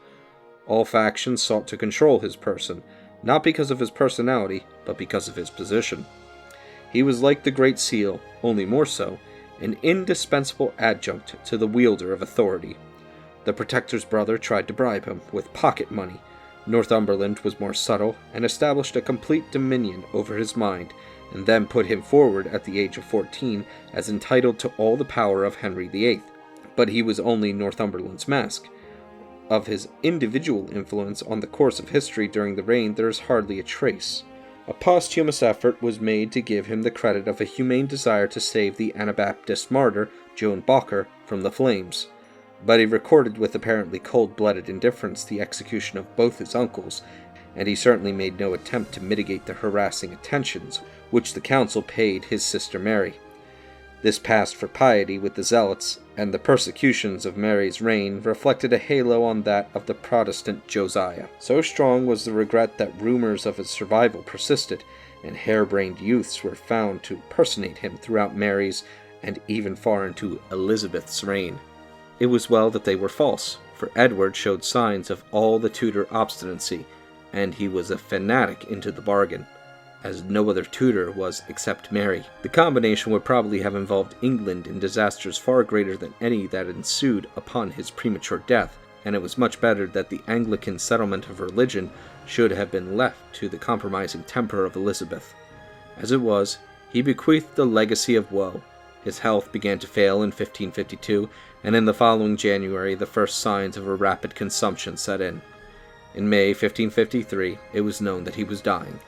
All factions sought to control his person, not because of his personality, but because of his position. He was like the Great Seal, only more so, an indispensable adjunct to the wielder of authority. The Protector's brother tried to bribe him with pocket money. Northumberland was more subtle and established a complete dominion over his mind, and then put him forward at the age of 14 as entitled to all the power of Henry VIII. But he was only Northumberland's mask. Of his individual influence on the course of history during the reign there is hardly a trace. A posthumous effort was made to give him the credit of a humane desire to save the Anabaptist martyr, Joan Bocher, from the flames. But he recorded with apparently cold-blooded indifference the execution of both his uncles, and he certainly made no attempt to mitigate the harassing attentions which the council paid his sister Mary. This passed for piety with the Zealots, and the persecutions of Mary's reign reflected a halo on that of the Protestant Josiah. So strong was the regret that rumors of his survival persisted, and harebrained youths were found to personate him throughout Mary's and even far into Elizabeth's reign. It was well that they were false, for Edward showed signs of all the Tudor obstinacy, and he was a fanatic into the bargain, as no other Tudor was except Mary. The combination would probably have involved England in disasters far greater than any that ensued upon his premature death, and it was much better that the Anglican settlement of religion should have been left to the compromising temper of Elizabeth. As it was, he bequeathed a legacy of woe. His health began to fail in 1552, and in the following January the first signs of a rapid consumption set in. In May 1553 it was known that he was dying,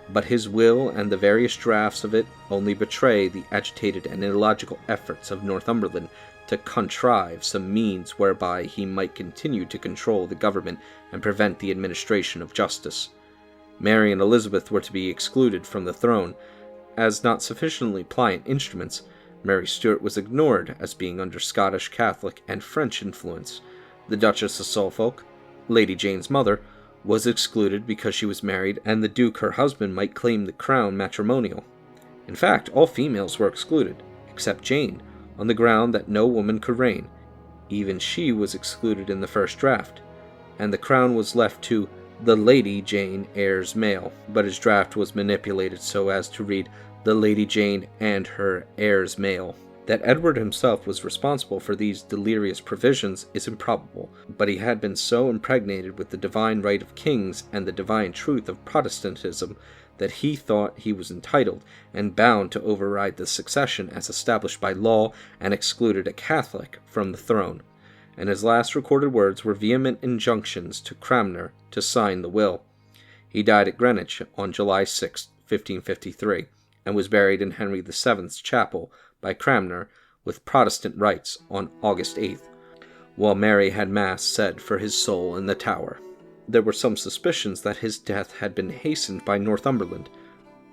but his will and the various drafts of it only betray the agitated and illogical efforts of Northumberland to contrive some means whereby he might continue to control the government and prevent the administration of justice. Mary and Elizabeth were to be excluded from the throne, as not sufficiently pliant instruments. Mary Stuart was ignored as being under Scottish Catholic and French influence. The Duchess of Suffolk, Lady Jane's mother, was excluded because she was married, and the Duke, her husband, might claim the crown matrimonial. In fact, all females were excluded, except Jane, on the ground that no woman could reign. Even she was excluded in the first draft, and the crown was left to the Lady Jane heirs male, but his draft was manipulated so as to read the Lady Jane and her heirs male. That Edward himself was responsible for these delirious provisions is improbable, but he had been so impregnated with the divine right of kings and the divine truth of Protestantism that he thought he was entitled and bound to override the succession as established by law, and excluded a Catholic from the throne, and his last recorded words were vehement injunctions to Cranmer to sign the will. He died at Greenwich on July 6, 1553, and was buried in Henry VII's chapel by Cranmer with Protestant rites on August 8th, while Mary had Mass said for his soul in the Tower. There were some suspicions that his death had been hastened by Northumberland,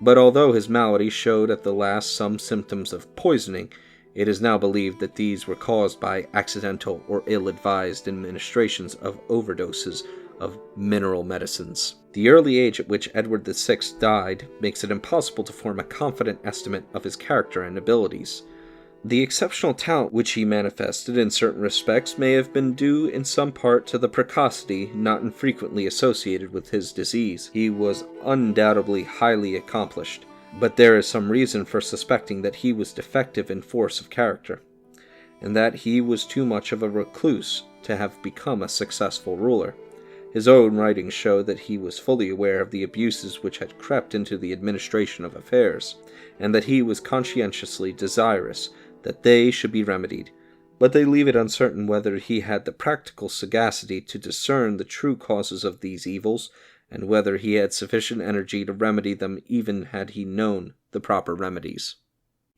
but although his malady showed at the last some symptoms of poisoning, it is now believed that these were caused by accidental or ill-advised administrations of overdoses of mineral medicines. The early age at which Edward VI died makes it impossible to form a confident estimate of his character and abilities. The exceptional talent which he manifested in certain respects may have been due in some part to the precocity not infrequently associated with his disease. He was undoubtedly highly accomplished, but there is some reason for suspecting that he was defective in force of character, and that he was too much of a recluse to have become a successful ruler. His own writings show that he was fully aware of the abuses which had crept into the administration of affairs, and that he was conscientiously desirous that they should be remedied, but they leave it uncertain whether he had the practical sagacity to discern the true causes of these evils, and whether he had sufficient energy to remedy them even had he known the proper remedies.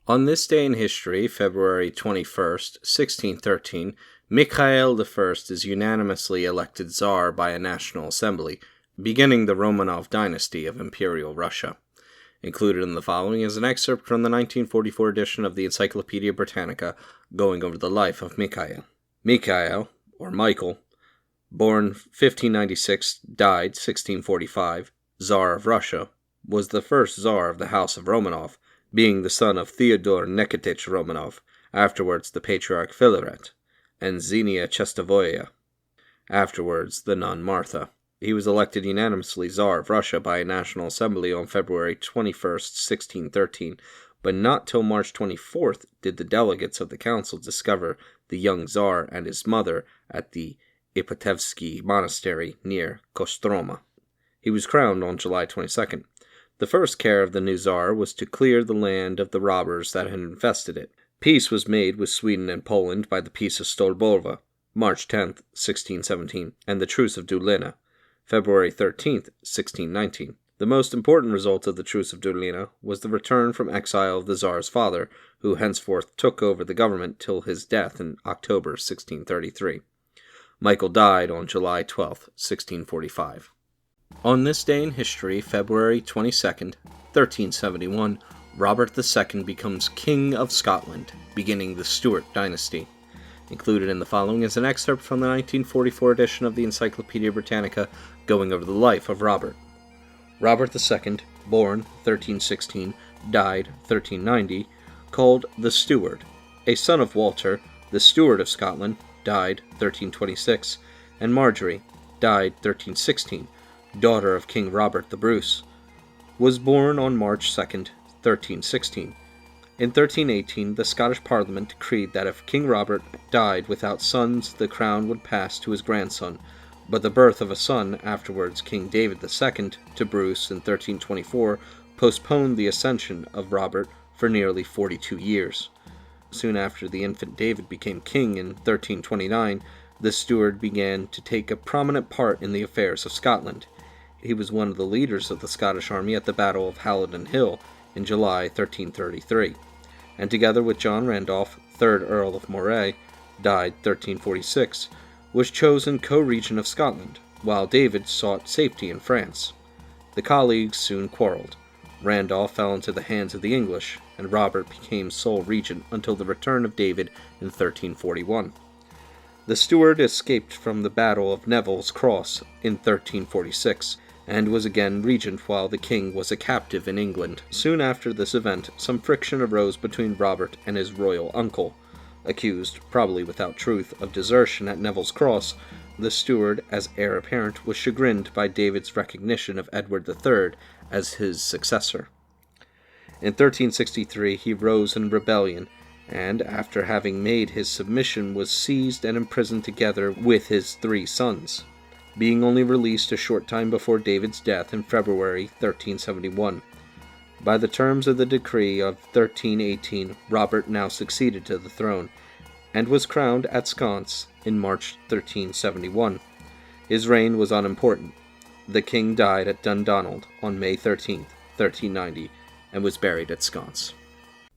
On this day in history, February 21st, 1613, Mikhail I is unanimously elected Tsar by a national assembly, beginning the Romanov dynasty of Imperial Russia. Included in the following is an excerpt from the 1944 edition of the Encyclopaedia Britannica, going over the life of Mikhail. Mikhail, or Michael, born 1596, died 1645, Tsar of Russia, was the first Tsar of the House of Romanov, being the son of Theodore Nikitich Romanov, afterwards the Patriarch Filaret, and Xenia Chestavoya, afterwards the nun Martha. He was elected unanimously Tsar of Russia by a National Assembly on February 21st, 1613, but not till March 24th did the delegates of the council discover the young Tsar and his mother at the Ipatevsky Monastery near Kostroma. He was crowned on July 22nd. The first care of the new Tsar was to clear the land of the robbers that had infested it. Peace was made with Sweden and Poland by the Peace of Stolbova, March 10th, 1617, and the Truce of Dulina, February 13th, 1619. The most important result of the Truce of Dulina was the return from exile of the Tsar's father, who henceforth took over the government till his death in October 1633. Michael died on July 12th, 1645. On this day in history, February 22nd, 1371, Robert II becomes King of Scotland, beginning the Stuart dynasty. Included in the following is an excerpt from the 1944 edition of the Encyclopedia Britannica going over the life of Robert. Robert II, born 1316, died 1390, called the Steward, a son of Walter, the Steward of Scotland, died 1326, and Marjorie, died 1316, daughter of King Robert the Bruce, was born on March 2nd, 1316. In 1318, the Scottish Parliament decreed that if King Robert died without sons, the crown would pass to his grandson, but the birth of a son, afterwards King David II, to Bruce in 1324, postponed the ascension of Robert for nearly 42 years. Soon after the infant David became king in 1329, the Steward began to take a prominent part in the affairs of Scotland. He was one of the leaders of the Scottish army at the Battle of Halidon Hill in July 1333, and together with John Randolph, 3rd Earl of Moray, died 1346, was chosen co-regent of Scotland, while David sought safety in France. The colleagues soon quarreled. Randolph fell into the hands of the English, and Robert became sole regent until the return of David in 1341. The Steward escaped from the Battle of Neville's Cross in 1346, and was again regent while the king was a captive in England. Soon after this event, some friction arose between Robert and his royal uncle. Accused, probably without truth, of desertion at Neville's Cross, the Steward, as heir apparent, was chagrined by David's recognition of Edward III as his successor. In 1363 he rose in rebellion, and after having made his submission was seized and imprisoned together with his 3 sons, being only released a short time before David's death in February 1371. By the terms of the decree of 1318, Robert now succeeded to the throne, and was crowned at Sconce in March 1371. His reign was unimportant. The king died at Dundonald on May 13, 1390, and was buried at Sconce.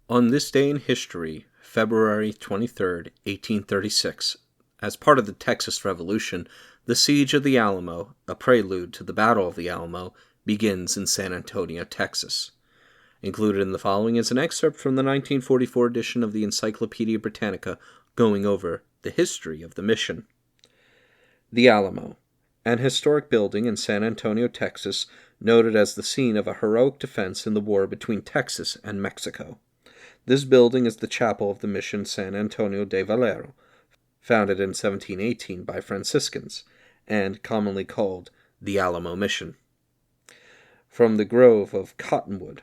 On this day in history, February 23, 1836, as part of the Texas Revolution, the Siege of the Alamo, a prelude to the Battle of the Alamo, begins in San Antonio, Texas. Included in the following is an excerpt from the 1944 edition of the Encyclopedia Britannica going over the history of the mission. The Alamo, an historic building in San Antonio, Texas, noted as the scene of a heroic defense in the war between Texas and Mexico. This building is the chapel of the mission San Antonio de Valero, founded in 1718 by Franciscans, and commonly called the Alamo Mission. From the grove of cottonwood,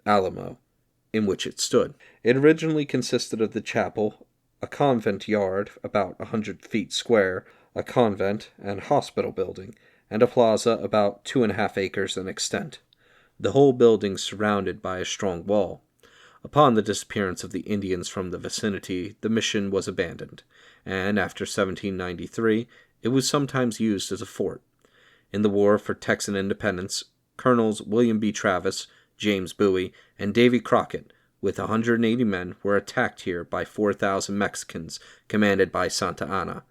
Alamo, in which it stood. It originally consisted of the chapel, a convent yard about 100 feet square, a convent and hospital building, and a plaza about 2.5 acres in extent. The whole building surrounded by a strong wall. Upon the disappearance of the Indians from the vicinity, the mission was abandoned, and after 1793, it was sometimes used as a fort. In the War for Texan Independence, Colonels William B. Travis, James Bowie, and Davy Crockett, with 180 men, were attacked here by 4,000 Mexicans, commanded by Santa Anna.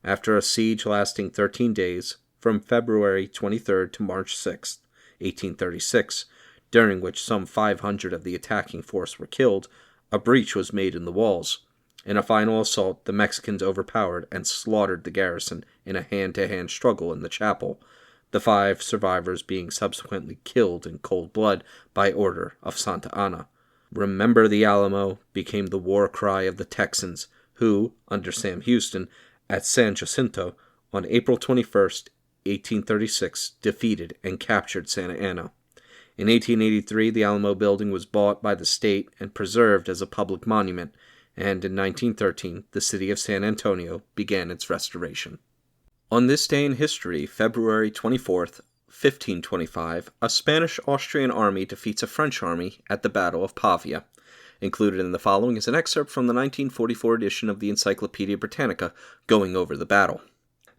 After a siege lasting 13 days, from February 23 to March 6, 1836, during which some 500 of the attacking force were killed, a breach was made in the walls. In a final assault, the Mexicans overpowered and slaughtered the garrison in a hand-to-hand struggle in the chapel. the 5 survivors being subsequently killed in cold blood by order of Santa Anna. "Remember the Alamo" became the war cry of the Texans, who, under Sam Houston, at San Jacinto, on April 21, 1836, defeated and captured Santa Anna. In 1883, the Alamo building was bought by the state and preserved as a public monument, and in 1913, the city of San Antonio began its restoration. On this day in history, February 24th, 1525, a Spanish-Austrian army defeats a French army at the Battle of Pavia. Included in the following is an excerpt from the 1944 edition of the Encyclopedia Britannica going over the battle.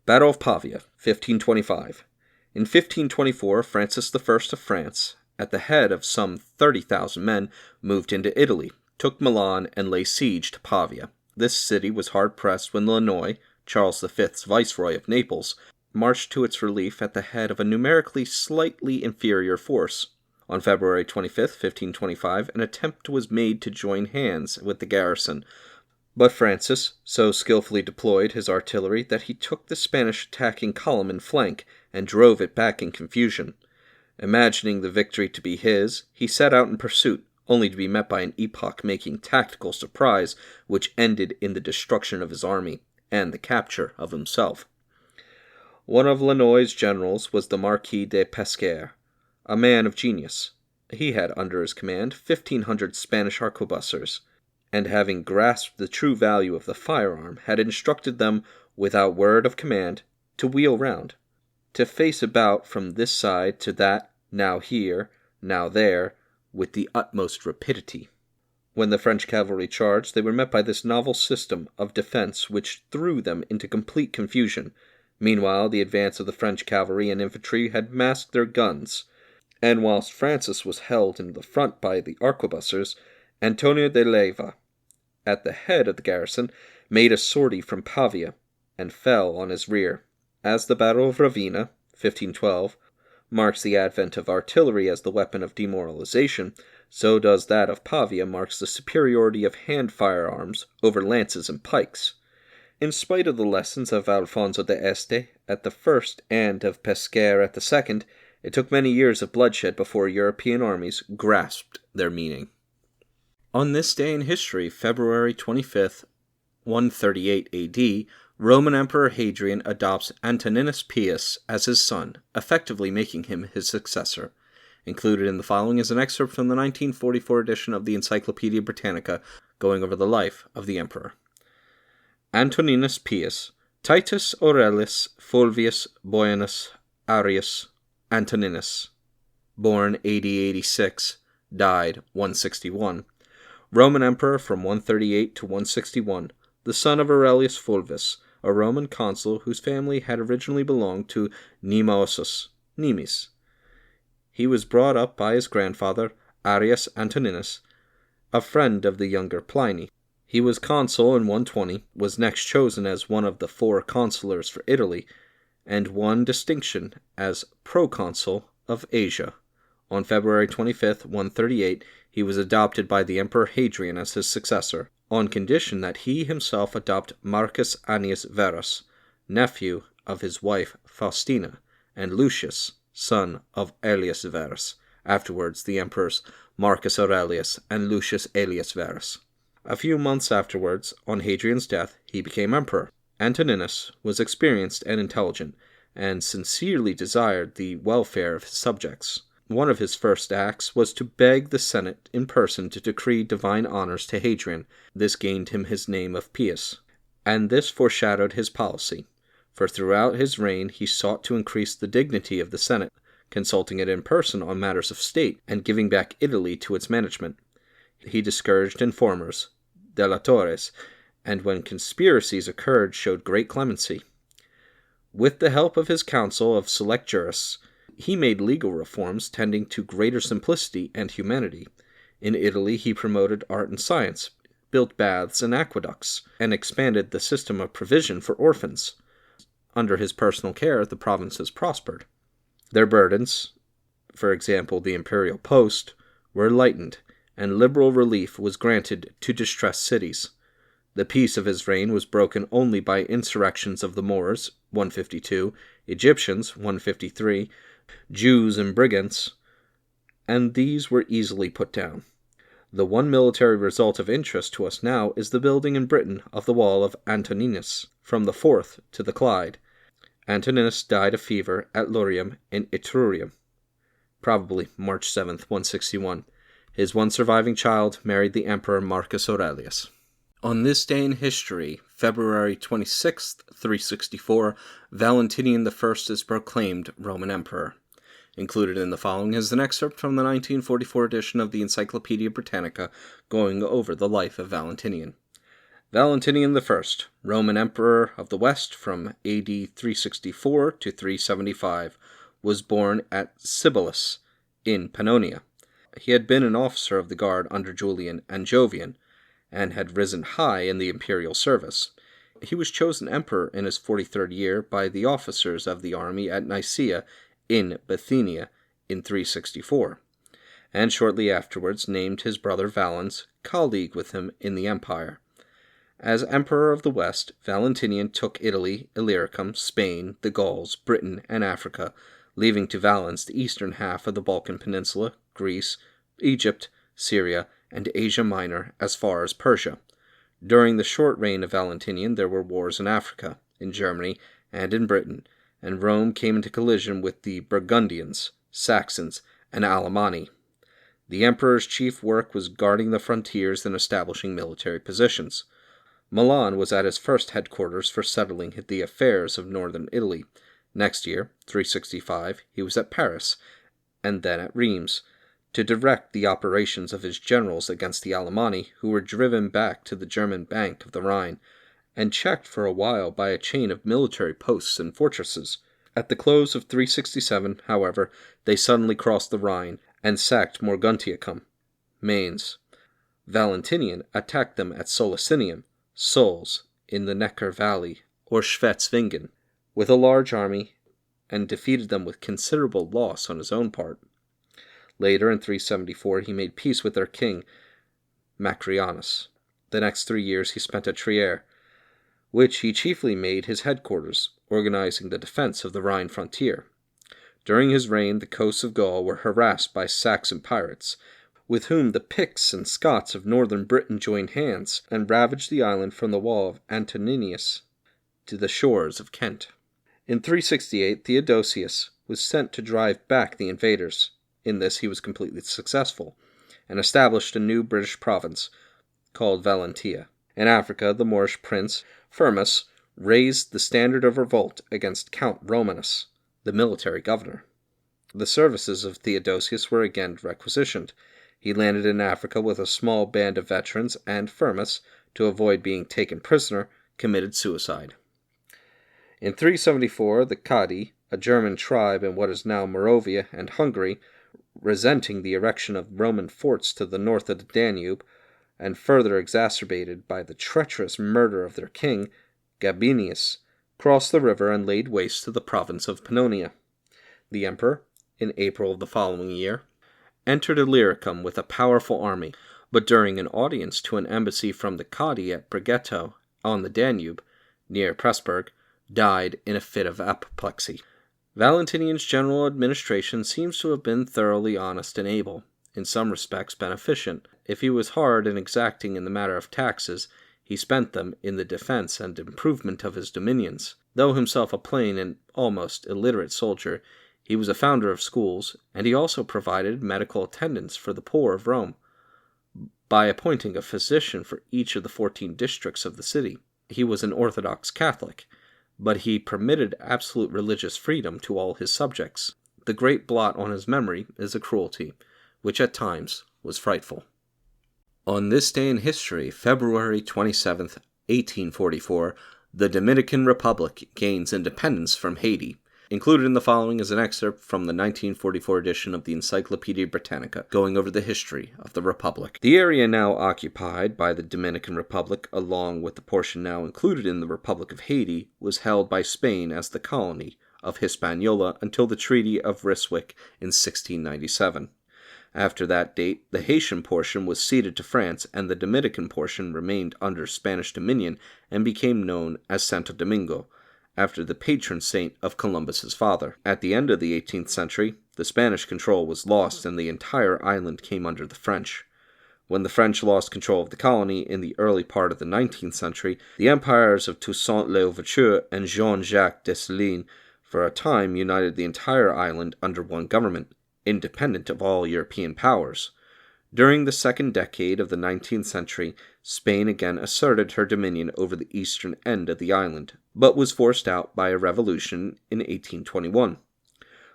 Battle of Pavia, 1525. In 1524, Francis I of France, at the head of some 30,000 men, moved into Italy, took Milan, and laid siege to Pavia. This city was hard-pressed when Lannoy, Charles V's viceroy of Naples, marched to its relief at the head of a numerically slightly inferior force. On February 25, 1525, an attempt was made to join hands with the garrison, but Francis so skillfully deployed his artillery that he took the Spanish attacking column in flank and drove it back in confusion. Imagining the victory to be his, he set out in pursuit, only to be met by an epoch-making tactical surprise which ended in the destruction of his army and the capture of himself. One of Lannoy's generals was the Marquis de Pesquer, a man of genius. He had under his command 1,500 Spanish arquebusiers, and having grasped the true value of the firearm, had instructed them, without word of command, to wheel round, to face about from this side to that, now here, now there, with the utmost rapidity. When the French cavalry charged, they were met by this novel system of defense which threw them into complete confusion. Meanwhile, the advance of the French cavalry and infantry had masked their guns, and whilst Francis was held in the front by the arquebusiers, Antonio de Leyva, at the head of the garrison, made a sortie from Pavia, and fell on his rear. As the Battle of Ravenna, 1512, marks the advent of artillery as the weapon of demoralization, so does that of Pavia marks the superiority of hand firearms over lances and pikes. In spite of the lessons of Alfonso de Este at the first and of Pesquer at the second, it took many years of bloodshed before European armies grasped their meaning. On this day in history, February 25th, 138 AD, Roman Emperor Hadrian adopts Antoninus Pius as his son, effectively making him his successor. Included in the following is an excerpt from the 1944 edition of the Encyclopedia Britannica going over the life of the emperor. Antoninus Pius, Titus Aurelius Fulvius Boianus Arius Antoninus, born AD 86, died 161, Roman emperor from 138 to 161, the son of Aurelius Fulvius, a Roman consul whose family had originally belonged to Nemosus, Nemes. He was brought up by his grandfather, Arius Antoninus, a friend of the younger Pliny. He was consul in 120, was next chosen as one of the 4 consulars for Italy, and won distinction as proconsul of Asia. On February 25, 138, he was adopted by the Emperor Hadrian as his successor, on condition that he himself adopt Marcus Annius Verus, nephew of his wife Faustina, and Lucius, son of Aelius Verus, afterwards the emperors Marcus Aurelius and Lucius Aelius Verus. A few months afterwards, on Hadrian's death, he became emperor. Antoninus was experienced and intelligent, and sincerely desired the welfare of his subjects. One of his first acts was to beg the Senate in person to decree divine honors to Hadrian. This gained him his name of Pius, and this foreshadowed his policy, for throughout his reign he sought to increase the dignity of the Senate, consulting it in person on matters of state, and giving back Italy to its management. He discouraged informers, delatores, and when conspiracies occurred showed great clemency. With the help of his council of select jurists, he made legal reforms tending to greater simplicity and humanity. In Italy he promoted art and science, built baths and aqueducts, and expanded the system of provision for orphans. Under his personal care, the provinces prospered. Their burdens, for example the imperial post, were lightened, and liberal relief was granted to distressed cities. The peace of his reign was broken only by insurrections of the Moors 152, Egyptians, 153, Jews and brigands, and these were easily put down. The one military result of interest to us now is the building in Britain of the wall of Antoninus, from the Forth to the Clyde. Antoninus died of fever at Lorium in Etrurium, probably March 7th, 161. His one surviving child married the Emperor Marcus Aurelius. On this day in history, February 26th, 364, Valentinian I is proclaimed Roman Emperor. Included in the following is an excerpt from the 1944 edition of the Encyclopedia Britannica going over the life of Valentinian. Valentinian I, Roman Emperor of the West from AD 364 to 375, was born at Sibylus in Pannonia. He had been an officer of the guard under Julian and Jovian, and had risen high in the imperial service. He was chosen emperor in his 43rd year by the officers of the army at Nicaea in Bithynia in 364, and shortly afterwards named his brother Valens colleague with him in the empire. As Emperor of the West, Valentinian took Italy, Illyricum, Spain, the Gauls, Britain, and Africa, leaving to Valens the eastern half of the Balkan Peninsula, Greece, Egypt, Syria, and Asia Minor as far as Persia. During the short reign of Valentinian there were wars in Africa, in Germany, and in Britain, and Rome came into collision with the Burgundians, Saxons, and Alemanni. The emperor's chief work was guarding the frontiers and establishing military positions. Milan was at his first headquarters for settling the affairs of northern Italy. Next year, 365, he was at Paris, and then at Reims, to direct the operations of his generals against the Alemanni, who were driven back to the German bank of the Rhine, and checked for a while by a chain of military posts and fortresses. At the close of 367, however, they suddenly crossed the Rhine and sacked Moguntiacum, Mainz. Valentinian attacked them at Solicinium, Sols, in the Neckar Valley, or Schwetzingen, with a large army, and defeated them with considerable loss on his own part. Later, in 374, he made peace with their king, Macrianus. The next 3 years he spent at Trier, which he chiefly made his headquarters, organizing the defense of the Rhine frontier. During his reign, the coasts of Gaul were harassed by Saxon pirates, with whom the Picts and Scots of northern Britain joined hands, and ravaged the island from the wall of Antoninus to the shores of Kent. In 368, Theodosius was sent to drive back the invaders. In this he was completely successful, and established a new British province called Valentia. In Africa, the Moorish prince Firmus raised the standard of revolt against Count Romanus, the military governor. The services of Theodosius were again requisitioned. He landed in Africa with a small band of veterans, and Firmus, to avoid being taken prisoner, committed suicide. In 374, the Quadi, a German tribe in what is now Moravia and Hungary, resenting the erection of Roman forts to the north of the Danube, and further exacerbated by the treacherous murder of their king, Gabinius, crossed the river and laid waste to the province of Pannonia. The emperor, in April of the following year, entered Illyricum with a powerful army, but during an audience to an embassy from the Quadi at Brigetto on the Danube, near Pressburg, died in a fit of apoplexy. Valentinian's general administration seems to have been thoroughly honest and able, in some respects beneficent. If he was hard and exacting in the matter of taxes, he spent them in the defense and improvement of his dominions. Though himself a plain and almost illiterate soldier, he was a founder of schools, and he also provided medical attendance for the poor of Rome, by appointing a physician for each of the 14 districts of the city. He was an Orthodox Catholic, but he permitted absolute religious freedom to all his subjects. The great blot on his memory is a cruelty, which at times was frightful. On this day in history, February 27th, 1844, the Dominican Republic gains independence from Haiti. Included in the following is an excerpt from the 1944 edition of the Encyclopedia Britannica, going over the history of the Republic. The area now occupied by the Dominican Republic, along with the portion now included in the Republic of Haiti, was held by Spain as the colony of Hispaniola until the Treaty of Ryswick in 1697. After that date, the Haitian portion was ceded to France, and the Dominican portion remained under Spanish dominion and became known as Santo Domingo, after the patron saint of Columbus's father. At the end of the 18th century, the Spanish control was lost and the entire island came under the French. When the French lost control of the colony in the early part of the 19th century, the empires of Toussaint Louverture and Jean-Jacques Dessalines for a time united the entire island under one government, independent of all European powers. During the second decade of the 19th century, Spain again asserted her dominion over the eastern end of the island, but was forced out by a revolution in 1821.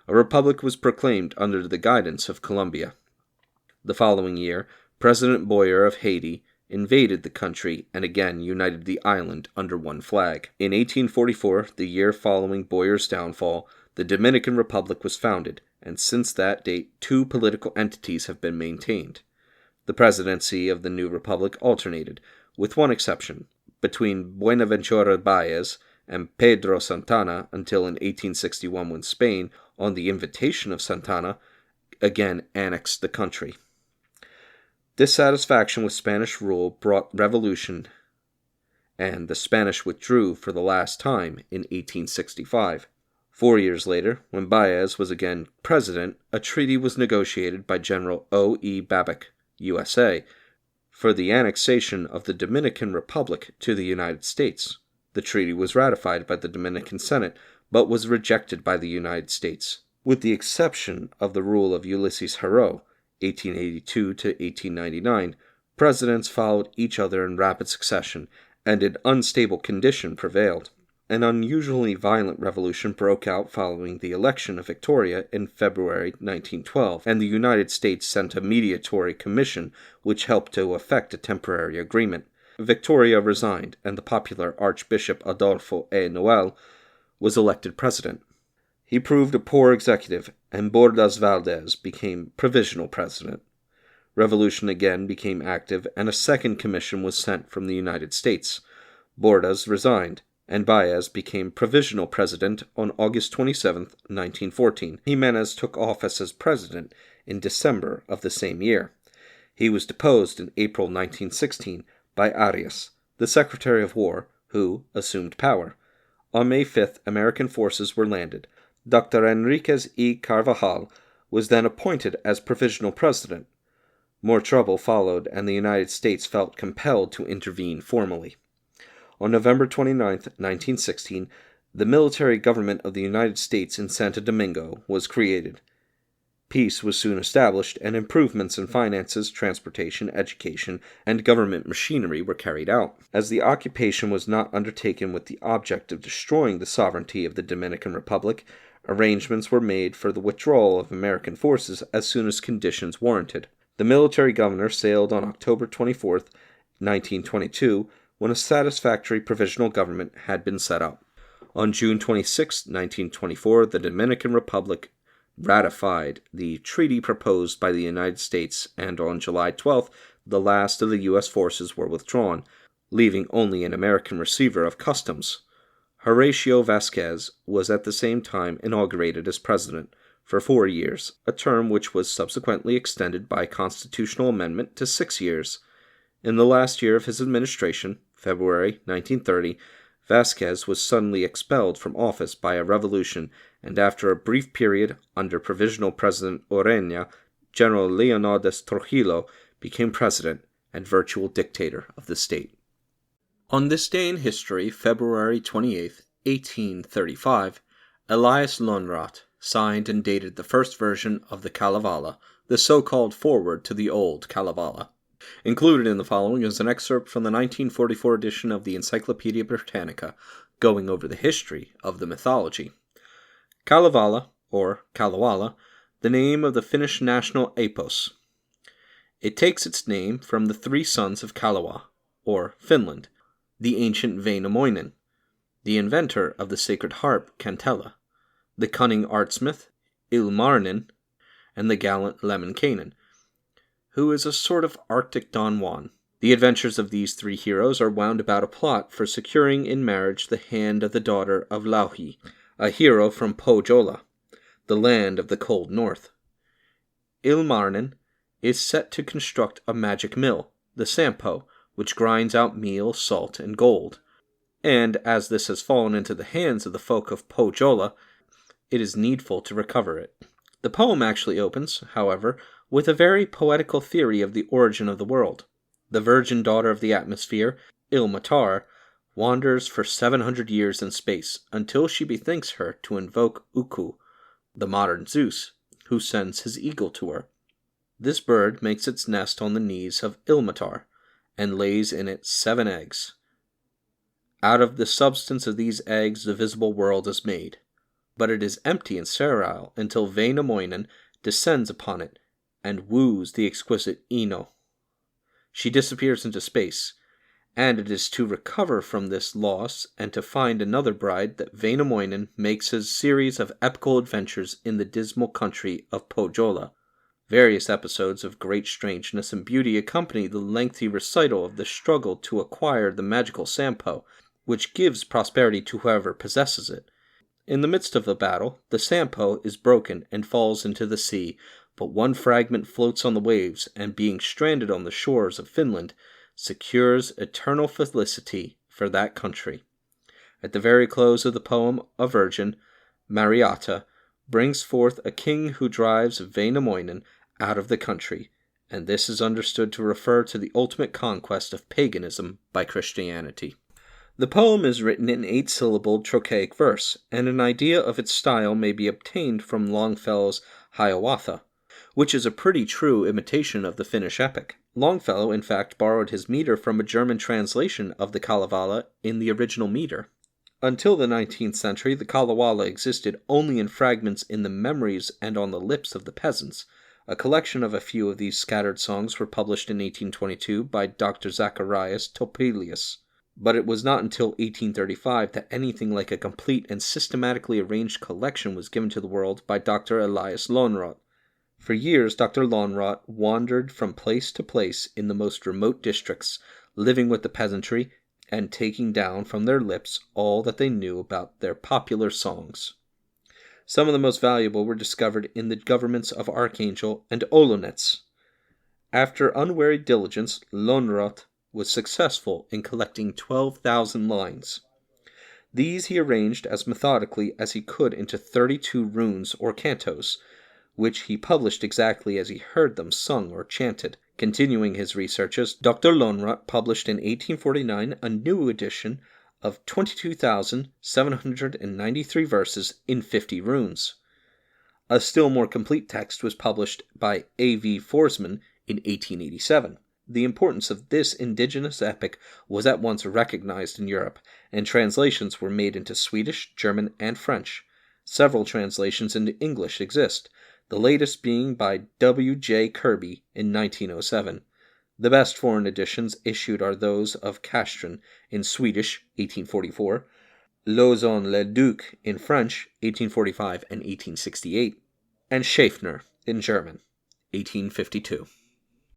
A republic was proclaimed under the guidance of Colombia. The following year, President Boyer of Haiti invaded the country and again united the island under one flag. In 1844, the year following Boyer's downfall, the Dominican Republic was founded, and since that date, two political entities have been maintained. The presidency of the new republic alternated, with one exception, between Buenaventura Baez and Pedro Santana until in 1861 when Spain, on the invitation of Santana, again annexed the country. Dissatisfaction with Spanish rule brought revolution, and the Spanish withdrew for the last time in 1865. 4 years later, when Baez was again president, a treaty was negotiated by General O. E. Babic, USA, for the annexation of the Dominican Republic to the United States. The treaty was ratified by the Dominican Senate, but was rejected by the United States. With the exception of the rule of Ulysses Herreau, 1882 to 1899, presidents followed each other in rapid succession, and an unstable condition prevailed. An unusually violent revolution broke out following the election of Victoria in February 1912, and the United States sent a mediatory commission which helped to effect a temporary agreement. Victoria resigned, and the popular Archbishop Adolfo A. Noel was elected president. He proved a poor executive, and Bordas Valdez became provisional president. Revolution again became active, and a second commission was sent from the United States. Bordas resigned, and Baez became provisional president on August 27, 1914. Jimenez took office as president in December of the same year. He was deposed in April 1916 by Arias, the Secretary of War, who assumed power. On May 5th, American forces were landed. Dr. Enriquez y Carvajal was then appointed as provisional president. More trouble followed, and the United States felt compelled to intervene formally. On November 29, 1916, the military government of the United States in Santo Domingo was created. Peace was soon established, and improvements in finances, transportation, education, and government machinery were carried out. As the occupation was not undertaken with the object of destroying the sovereignty of the Dominican Republic, arrangements were made for the withdrawal of American forces as soon as conditions warranted. The military governor sailed on October 24, 1922, when a satisfactory provisional government had been set up. On June 26, 1924, the Dominican Republic ratified the treaty proposed by the United States, and on July 12th, the last of the U.S. forces were withdrawn, leaving only an American receiver of customs. Horatio Vasquez was at the same time inaugurated as president for 4 years, a term which was subsequently extended by constitutional amendment to 6 years. In the last year of his administration, February 1930, Vasquez was suddenly expelled from office by a revolution, and after a brief period under Provisional President Ureña, General Leonidas Trujillo became president and virtual dictator of the state. On this day in history, February 28, 1835, Elias Lönnrot signed and dated the first version of the Kalevala, the so-called foreword to the old Kalevala. Included in the following is an excerpt from the 1944 edition of the Encyclopaedia Britannica, going over the history of the mythology. Kalevala, or Kalevala, the name of the Finnish national epos. It takes its name from the three sons of Kalewa, or Finland, the ancient Väinämöinen, the inventor of the sacred harp Kantele, the cunning artsmith Ilmarinen, and the gallant Lemminkainen, who is a sort of Arctic Don Juan. The adventures of these three heroes are wound about a plot for securing in marriage the hand of the daughter of Louhi, a hero from Pohjola, the land of the cold north. Ilmarinen is set to construct a magic mill, the Sampo, which grinds out meal, salt, and gold, and as this has fallen into the hands of the folk of Pohjola, it is needful to recover it. The poem actually opens, however, with a very poetical theory of the origin of the world. The virgin daughter of the atmosphere, Ilmatar, wanders for 700 years in space until she bethinks her to invoke Ukku, the modern Zeus, who sends his eagle to her. This bird makes its nest on the knees of Ilmatar and lays in it 7 eggs. Out of the substance of these eggs the visible world is made, but it is empty and sterile until Wainamoinen descends upon it and woos the exquisite Ino. She disappears into space, and it is to recover from this loss and to find another bride that Wainamoinen makes his series of epical adventures in the dismal country of Pohjola. Various episodes of great strangeness and beauty accompany the lengthy recital of the struggle to acquire the magical Sampo, which gives prosperity to whoever possesses it. In the midst of the battle, the Sampo is broken and falls into the sea, but one fragment floats on the waves, and being stranded on the shores of Finland, secures eternal felicity for that country. At the very close of the poem, a virgin, Mariatta, brings forth a king who drives Wainamoinen out of the country, and this is understood to refer to the ultimate conquest of paganism by Christianity. The poem is written in 8-syllabled trochaic verse, and an idea of its style may be obtained from Longfellow's Hiawatha, which is a pretty true imitation of the Finnish epic. Longfellow, in fact, borrowed his meter from a German translation of the Kalevala in the original meter. Until the 19th century, the Kalevala existed only in fragments in the memories and on the lips of the peasants. A collection of a few of these scattered songs were published in 1822 by Dr. Zacharias Topelius. But it was not until 1835 that anything like a complete and systematically arranged collection was given to the world by Dr. Elias Lönnrot. For years, Dr. Lönnrot wandered from place to place in the most remote districts, living with the peasantry and taking down from their lips all that they knew about their popular songs. Some of the most valuable were discovered in the governments of Archangel and Olonets. After unwearied diligence, Lönnrot was successful in collecting 12,000 lines. These he arranged as methodically as he could into 32 runes or cantos, which he published exactly as he heard them sung or chanted. Continuing his researches, Dr. Lönnrot published in 1849 a new edition of 22,793 verses in 50 runes. A still more complete text was published by A.V. Forsman in 1887. The importance of this indigenous epic was at once recognized in Europe, and translations were made into Swedish, German, and French. Several translations into English exist, the latest being by W. J. Kirby in 1907. The best foreign editions issued are those of Castren in Swedish, 1844, Lauzon-le-Duc in French, 1845 and 1868, and Schaeffner in German, 1852.